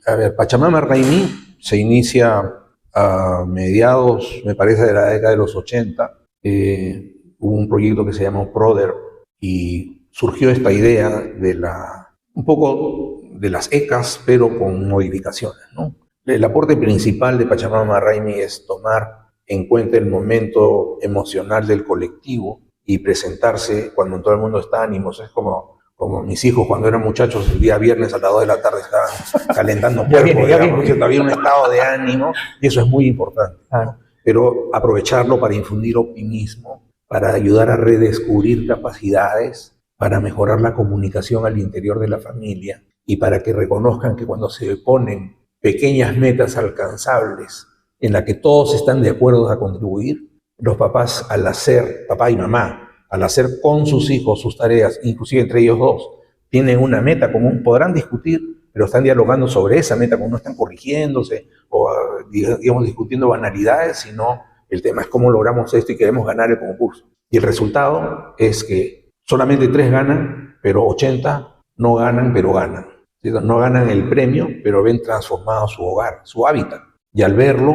a ver, Pachamama Raimi se inicia a mediados, me parece, de la década de los 80. Hubo un proyecto que se llamó PRODER y surgió esta idea un poco de las ECAs, pero con modificaciones, ¿no? El aporte principal de Pachamama Raimi es tomar en cuenta el momento emocional del colectivo y presentarse cuando todo el mundo está ánimos. Es como mis hijos cuando eran muchachos, el día viernes a las 2 de la tarde estaban calentando cuerpo, había un estado de ánimo y eso es muy importante, ¿no? Pero aprovecharlo para infundir optimismo, para ayudar a redescubrir capacidades, para mejorar la comunicación al interior de la familia y para que reconozcan que cuando se ponen pequeñas metas alcanzables en las que todos están de acuerdo a contribuir, los papás papá y mamá, al hacer con sus hijos sus tareas, inclusive entre ellos dos, tienen una meta común, podrán discutir, pero están dialogando sobre esa meta común, no están corrigiéndose o, digamos, discutiendo banalidades, sino el tema es cómo logramos esto y queremos ganar el concurso. Y el resultado es que solamente 3 ganan, pero 80 no ganan, pero ganan. No ganan el premio, pero ven transformado su hogar, su hábitat. Y al verlo,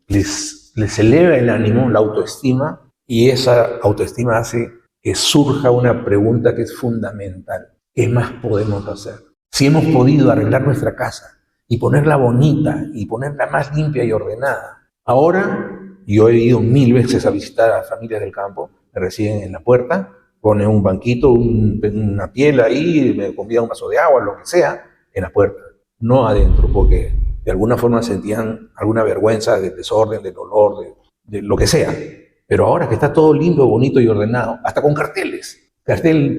les eleva el ánimo, la autoestima, y esa autoestima hace que surja una pregunta que es fundamental. ¿Qué más podemos hacer? Si hemos podido arreglar nuestra casa y ponerla bonita y ponerla más limpia y ordenada, ahora yo he ido 1000 veces a visitar a familias del campo, me reciben en la puerta, ponen un banquito, una piel ahí, me convidan un vaso de agua, lo que sea, en la puerta, no adentro, porque de alguna forma sentían alguna vergüenza del desorden, del olor, de lo que sea. Pero ahora que está todo limpio, bonito y ordenado, hasta con cartel,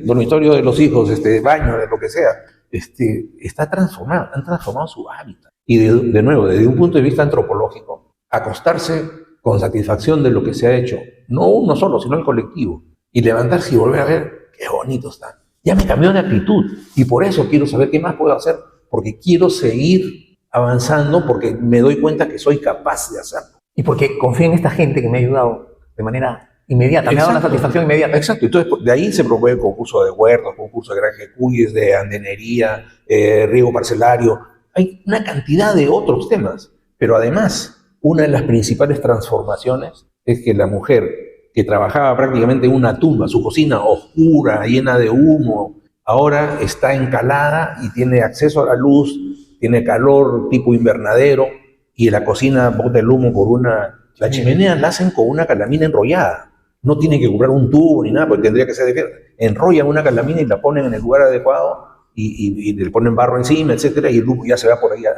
dormitorio de los hijos, baño, de lo que sea, está transformado, han transformado su hábitat. Y de nuevo, desde un punto de vista antropológico, acostarse con satisfacción de lo que se ha hecho, no uno solo, sino el colectivo, y levantarse y volver a ver qué bonito está. Ya me cambió de actitud y por eso quiero saber qué más puedo hacer, porque quiero seguir avanzando, porque me doy cuenta que soy capaz de hacerlo. Y porque confío en esta gente que me ha ayudado de manera inmediata, me ha dado una satisfacción inmediata. Exacto, entonces de ahí se promueve el concurso de huertos, concurso de granja de cuyes, de andenería, riego parcelario. Hay una cantidad de otros temas, pero además una de las principales transformaciones es que la mujer que trabajaba prácticamente en una tumba, su cocina oscura, llena de humo, ahora está encalada y tiene acceso a la luz, tiene calor tipo invernadero y la cocina bota el humo por la chimenea la hacen con una calamina enrollada. No tienen que comprar un tubo ni nada, porque tendría que ser de fierro. Enrollan una calamina y la ponen en el lugar adecuado y le ponen barro encima, etcétera, y el humo ya se va por ahí al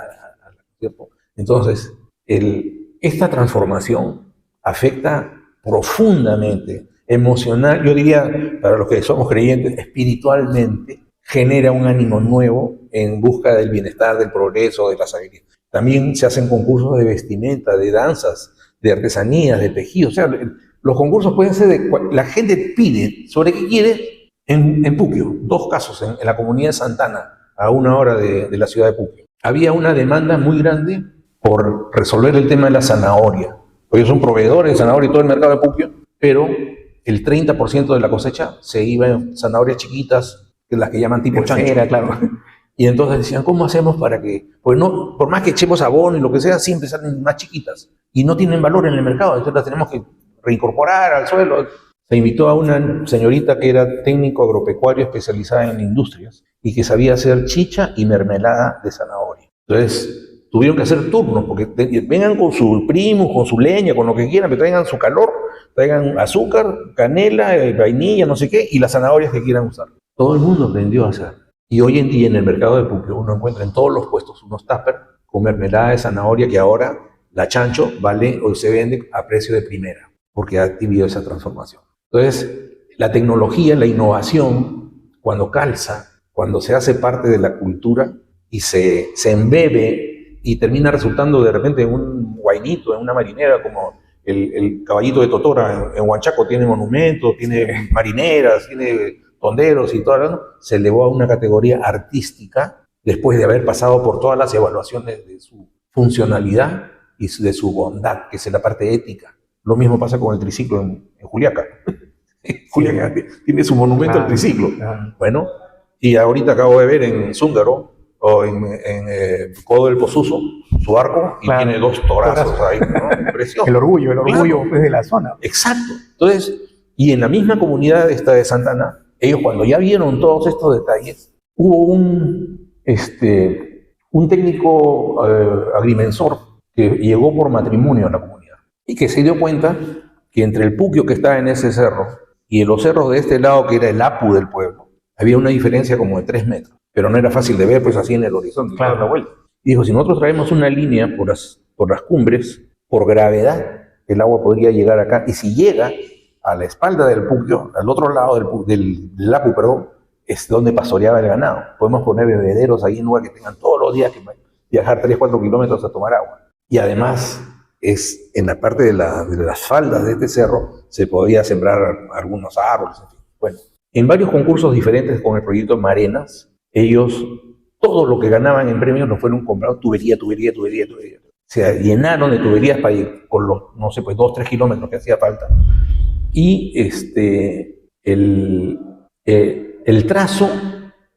tiempo. Entonces, esta transformación afecta profundamente, emocional, yo diría, para los que somos creyentes, espiritualmente, genera un ánimo nuevo en busca del bienestar, del progreso, de la sabiduría. También se hacen concursos de vestimenta, de danzas, de artesanías, de tejidos. O sea, los concursos pueden ser la gente pide sobre qué quiere en Puquio. 2 casos en la comunidad de Santana, a 1 hora de la ciudad de Puquio. Había una demanda muy grande por resolver el tema de la zanahoria. Porque son proveedores de zanahoria y todo el mercado de Puquio, pero el 30% de la cosecha se iba en zanahorias chiquitas, que las que llaman tipo chancho. Era, claro. Y entonces decían, ¿cómo hacemos para que...? Pues no, por más que echemos abono y lo que sea, siempre salen más chiquitas. Y no tienen valor en el mercado, entonces las tenemos que reincorporar al suelo. Se invitó a una señorita que era técnico agropecuario especializada en industrias y que sabía hacer chicha y mermelada de zanahoria. Entonces tuvieron que hacer turnos, porque vengan con su primo, con su leña, con lo que quieran, pero traigan su calor, traigan azúcar, canela, vainilla, no sé qué, y las zanahorias que quieran usar. Todo el mundo aprendió a hacer. Y hoy en día en el mercado de Puquio uno encuentra en todos los puestos unos tuppers con mermelada de zanahoria que ahora la chancho vale o se vende a precio de primera, porque ha vivido esa transformación. Entonces, la tecnología, la innovación, cuando calza, cuando se hace parte de la cultura y se embebe y termina resultando de repente en un guainito, en una marinera, como el caballito de Totora en Huanchaco tiene monumentos, tiene marineras, tiene tonderos y todo, se elevó a una categoría artística después de haber pasado por todas las evaluaciones de su funcionalidad y de su bondad, que es la parte ética. Lo mismo pasa con el triciclo en Juliaca. Juliaca tiene su monumento al triciclo. Bueno, y ahorita acabo de ver en Zúngaro, o en Codo del Pozuzo, su arco, y tiene 2 torazos ahí, ¿no? Precioso. El orgullo pues, de la zona. Exacto. Entonces, y en la misma comunidad esta de Santana, ellos cuando ya vieron todos estos detalles, hubo un técnico agrimensor que llegó por matrimonio a la comunidad y que se dio cuenta que entre el Puquio que estaba en ese cerro y los cerros de este lado, que era el Apu del pueblo, había una diferencia como de 3 metros, pero no era fácil de ver pues así en el horizonte, claro, la vuelta. Y dijo, si nosotros traemos una línea por las cumbres, por gravedad, el agua podría llegar acá, y si llega a la espalda del Puquio, al otro lado del Apu, perdón, es donde pastoreaba el ganado. Podemos poner bebederos ahí en lugar que tengan todos los días que viajar 3-4 kilómetros a tomar agua. Y además, en la parte de las faldas de este cerro, se podía sembrar algunos árboles, en fin. Bueno, en varios concursos diferentes con el proyecto Marenas, ellos, todo lo que ganaban en premios lo fueron comprando tubería. Se llenaron de tuberías para ir con los, no sé, pues 2-3 kilómetros que hacía falta. Y el trazo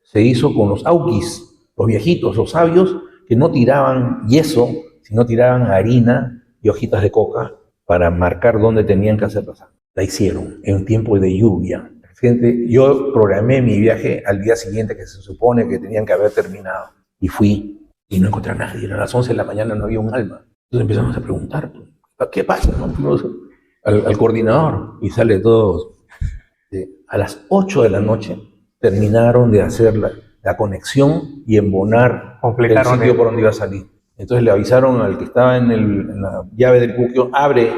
se hizo con los auquis, los viejitos, los sabios, que no tiraban yeso, sino tiraban harina y hojitas de coca para marcar dónde tenían que hacer pasar. La hicieron en tiempo de lluvia. Yo programé mi viaje al día siguiente, que se supone que tenían que haber terminado, y fui y no encontré a nadie. A las 11 de la mañana no había un alma. Entonces empezamos a preguntar, ¿qué pasa? ¿No? Al coordinador, y sale todo. A las 8 de la noche terminaron de hacer la conexión y embonar el sitio por donde iba a salir. Entonces le avisaron al que estaba en la llave del Puquio, abre,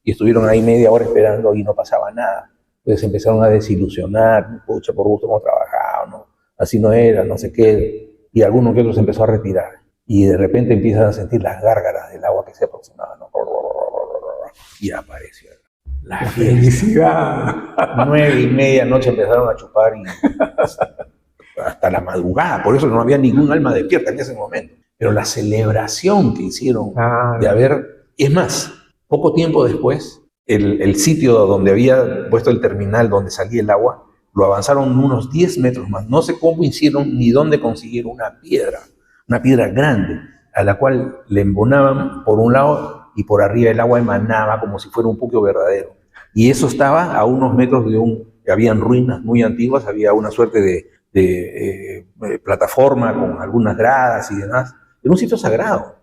y estuvieron ahí media hora esperando y no pasaba nada. Entonces empezaron a desilusionar, pucha, por gusto hemos trabajado, ¿no? Así no era, no sé qué, y alguno que otro se empezó a retirar. Y de repente empiezan a sentir las gárgaras del agua que se aproximaba, ¿no? Y apareció la felicidad. 9:30 noche empezaron a chupar y hasta la madrugada, por eso no había ningún alma despierta en ese momento. Pero la celebración que hicieron de haber... Es más, poco tiempo después, el sitio donde había puesto el terminal donde salía el agua, lo avanzaron unos 10 metros más. No sé cómo hicieron ni dónde consiguieron una piedra grande, a la cual le embonaban por un lado y por arriba el agua emanaba como si fuera un Puquio verdadero. Y eso estaba a unos metros habían ruinas muy antiguas, había una suerte de plataforma con algunas gradas y demás. Era un sitio sagrado,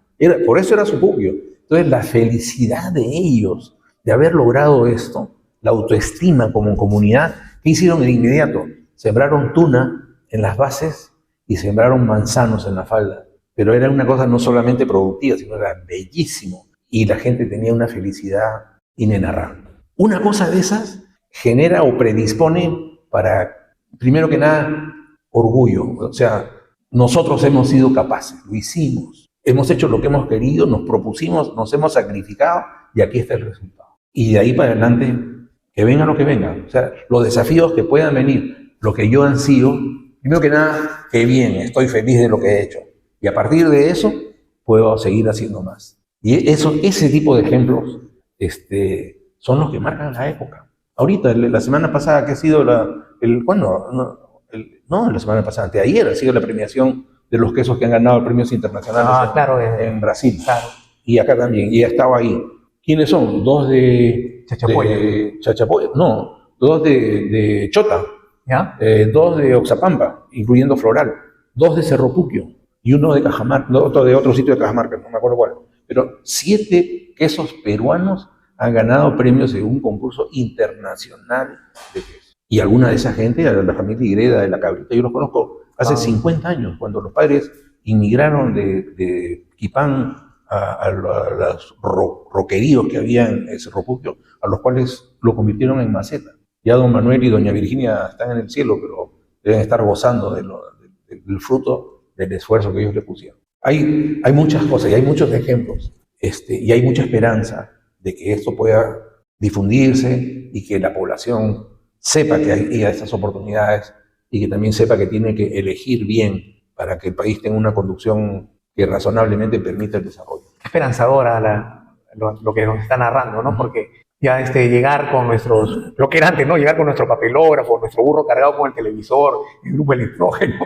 por eso era su Puquio. Entonces la felicidad de ellos de haber logrado esto, la autoestima como comunidad, ¿qué hicieron de inmediato? Sembraron tuna en las bases y sembraron manzanos en la falda. Pero era una cosa no solamente productiva, sino era bellísimo. Y la gente tenía una felicidad inenarrable. Una cosa de esas genera o predispone para, primero que nada, orgullo. O sea, nosotros hemos sido capaces, lo hicimos. Hemos hecho lo que hemos querido, nos propusimos, nos hemos sacrificado y aquí está el resultado. Y de ahí para adelante, que venga lo que venga. O sea, los desafíos que puedan venir, lo que yo ansío, primero que nada, que bien, estoy feliz de lo que he hecho. Y a partir de eso, puedo seguir haciendo más. Y ese tipo de ejemplos son los que marcan la época. Ahorita, la semana pasada que ha sido la semana pasada, anteayer ha sido la premiación de los quesos que han ganado premios internacionales en Brasil. Claro. Y acá también, y estaba ahí. ¿Quiénes son? Dos de Chachapoya, no, dos de Chota, ¿Ya? Dos de Oxapampa, incluyendo Floral, dos de Cerro Puquio y uno de Cajamarca, otro de otro sitio de Cajamarca, no me acuerdo cuál. Pero 7 quesos peruanos han ganado premios en un concurso internacional de quesos. Y alguna de esa gente, la familia Igreda de la Cabrita, yo los conozco hace 50 años, cuando los padres inmigraron de Quipán a los roqueríos que había en Cerro Puquio, a los cuales lo convirtieron en maceta. Ya don Manuel y doña Virginia están en el cielo, pero deben estar gozando del fruto del esfuerzo que ellos le pusieron. Hay muchas cosas y hay muchos ejemplos, y hay mucha esperanza de que esto pueda difundirse y que la población sepa que hay estas oportunidades y que también sepa que tiene que elegir bien para que el país tenga una conducción que razonablemente permita el desarrollo. Esperanzadora lo que nos está narrando, ¿no? Porque ya llegar con nuestros, lo que era antes, ¿no? Llegar con nuestro papelógrafo, nuestro burro cargado con el televisor, el grupo electrógeno,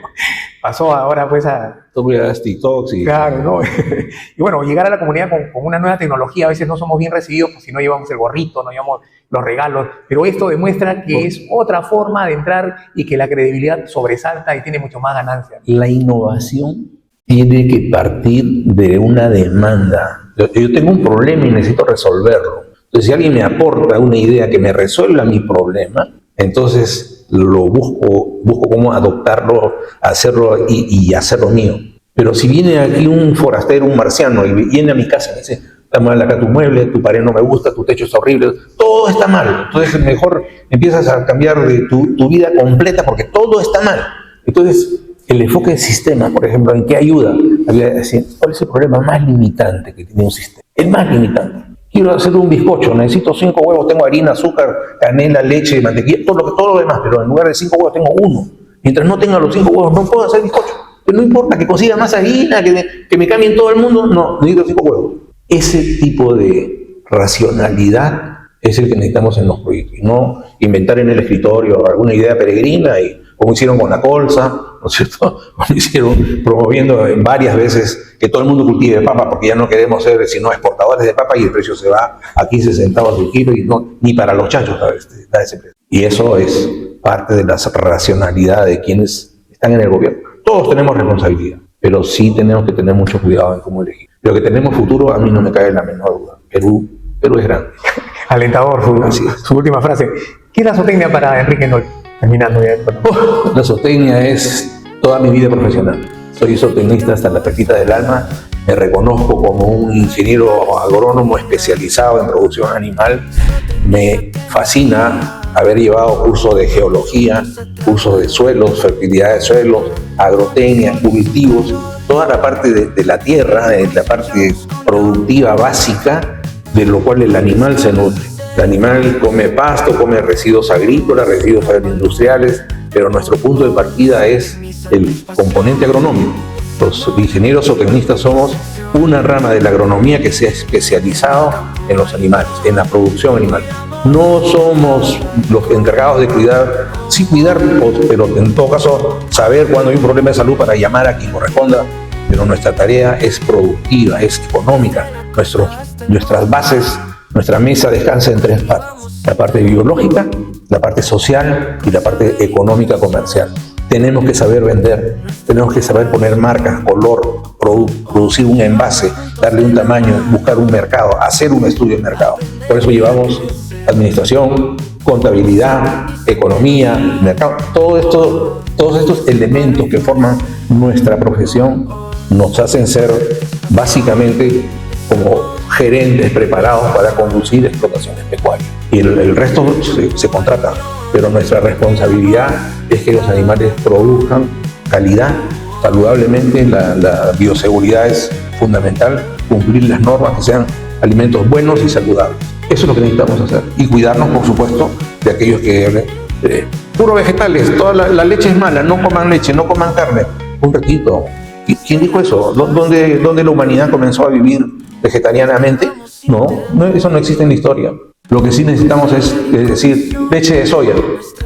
pasó ahora pues a... Tú miras TikToks y... Claro, ¿no? Y bueno, llegar a la comunidad con una nueva tecnología, a veces no somos bien recibidos, pues si no llevamos el gorrito, no llevamos los regalos, pero esto demuestra que es otra forma de entrar y que la credibilidad sobresalta y tiene mucho más ganancia. La innovación tiene que partir de una demanda. Yo tengo un problema y necesito resolverlo. Entonces, si alguien me aporta una idea que me resuelva mi problema, entonces lo busco cómo adoptarlo, hacerlo y hacerlo mío. Pero si viene aquí un forastero, un marciano, y viene a mi casa y me dice, está mal acá tu mueble, tu pared no me gusta, tu techo está horrible, todo está mal. Entonces mejor empiezas a cambiar de tu vida completa porque todo está mal. Entonces, el enfoque del sistema, por ejemplo, ¿en qué ayuda? Había que decir, ¿cuál es el problema más limitante que tiene un sistema? El más limitante. Quiero hacer un bizcocho, necesito 5 huevos, tengo harina, azúcar, canela, leche, mantequilla, todo lo demás, pero en lugar de 5 huevos tengo 1. Mientras no tenga los 5 huevos, no puedo hacer bizcocho. Pero no importa que consiga más harina, que me cambie en todo el mundo, no, necesito 5 huevos. Ese tipo de racionalidad es el que necesitamos en los proyectos, y no inventar en el escritorio alguna idea peregrina, y como hicieron con la colza, ¿no es cierto? Como hicieron promoviendo varias veces que todo el mundo cultive papa, porque ya no queremos ser sino exportadores de papa y el precio se va a 15 centavos el kilo y no, ni para los chanchos da ese precio. Y eso es parte de la racionalidad de quienes están en el gobierno. Todos tenemos responsabilidad, pero sí tenemos que tener mucho cuidado en cómo elegir. Pero que tenemos futuro, a mí no me cabe la menor duda. Perú es grande. Alentador su última frase. ¿Qué es la zootecnia para Enrique Nolte? Terminando ya. La zootecnia es toda mi vida profesional. Soy zootecnista hasta la pepita del alma. Me reconozco como un ingeniero agrónomo especializado en producción animal. Me fascina haber llevado cursos de geología, cursos de suelos, fertilidad de suelos, agrotecnia, cultivos, toda la parte de la tierra, la parte productiva básica, de lo cual el animal se nutre. El animal come pasto, come residuos agrícolas, residuos agroindustriales, pero nuestro punto de partida es el componente agronómico. Los ingenieros zootecnistas somos una rama de la agronomía que se ha especializado en los animales, en la producción animal. No somos los encargados de cuidar, sí cuidar, pero en todo caso saber cuando hay un problema de salud para llamar a quien corresponda, pero nuestra tarea es productiva, es económica. Nuestras bases, nuestra mesa descansa en 3 partes: la parte biológica, la parte social y la parte económica comercial. Tenemos que saber vender, tenemos que saber poner marcas, color, producir un envase, darle un tamaño, buscar un mercado, hacer un estudio de mercado. Por eso llevamos administración, contabilidad, economía, mercado. Todos estos elementos que forman nuestra profesión nos hacen ser básicamente como gerentes preparados para conducir explotaciones pecuarias. Y el resto se contrata, pero nuestra responsabilidad es que los animales produzcan calidad, saludablemente. La bioseguridad es fundamental, cumplir las normas, que sean alimentos buenos y saludables. Eso es lo que necesitamos hacer. Y cuidarnos, por supuesto, de aquellos que puro vegetales, toda la leche es mala, no coman leche, no coman carne. Un ratito. ¿Quién dijo eso? ¿Dónde la humanidad comenzó a vivir vegetarianamente? No, eso no existe en la historia. Lo que sí necesitamos es decir, leche de soya,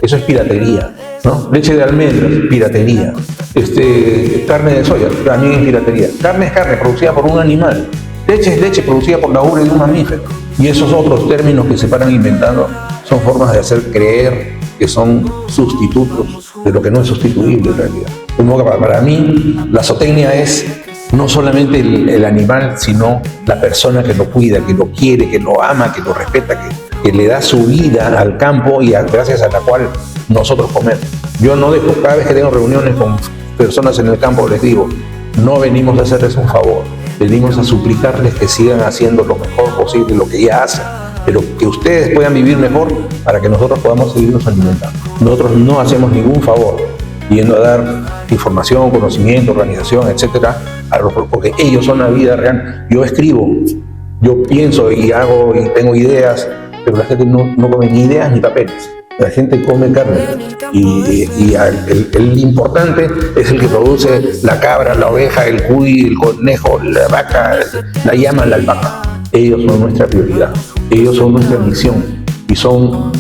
eso es piratería, ¿no? Leche de almendras, piratería. Carne de soya, también es piratería. Carne es carne producida por un animal. Leche es leche producida por la ubre de un mamífero. Y esos otros términos que se paran inventando son formas de hacer creer que son sustitutos de lo que no es sustituible en realidad. Como para mí, la zootecnia es no solamente el animal, sino la persona que lo cuida, que lo quiere, que lo ama, que lo respeta, que le da su vida al campo y gracias a la cual nosotros comemos. Yo no dejo, cada vez que tengo reuniones con personas en el campo, les digo, no venimos a hacerles un favor, venimos a suplicarles que sigan haciendo lo mejor posible, lo que ya hacen, pero que ustedes puedan vivir mejor para que nosotros podamos seguirnos alimentando. Nosotros no hacemos ningún favor yendo a dar información, conocimiento, organización, etcétera, porque ellos son la vida real. Yo escribo, yo pienso y hago y tengo ideas, pero la gente no come ni ideas ni papeles. La gente come carne y el importante es el que produce la cabra, la oveja, el cuy, el conejo, la vaca, la llama, la alpaca. Ellos son nuestra prioridad, ellos son nuestra misión y son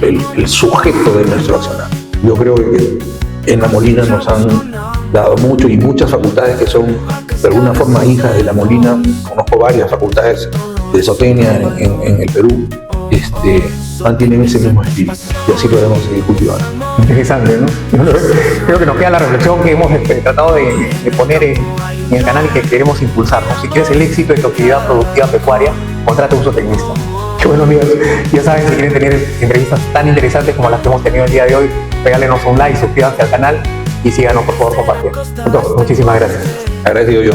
el sujeto de nuestro accionar. Yo creo que en La Molina nos han dado mucho y muchas facultades que son de alguna forma hijas de La Molina. Conozco varias facultades de zootecnia en el Perú. Mantienen ese mismo espíritu y así lo debemos seguir cultivando. Interesante, ¿no? Creo que nos queda la reflexión que hemos tratado de poner en el canal y que queremos impulsar, ¿no? Si quieres el éxito de tu actividad productiva pecuaria, contrata un zootecnista. Qué bueno, amigos. Ya saben, si quieren tener entrevistas tan interesantes como las que hemos tenido el día de hoy, regálenos un like, suscríbanse al canal y síganos por favor compartiendo. Doctor, muchísimas gracias. Agradecido yo.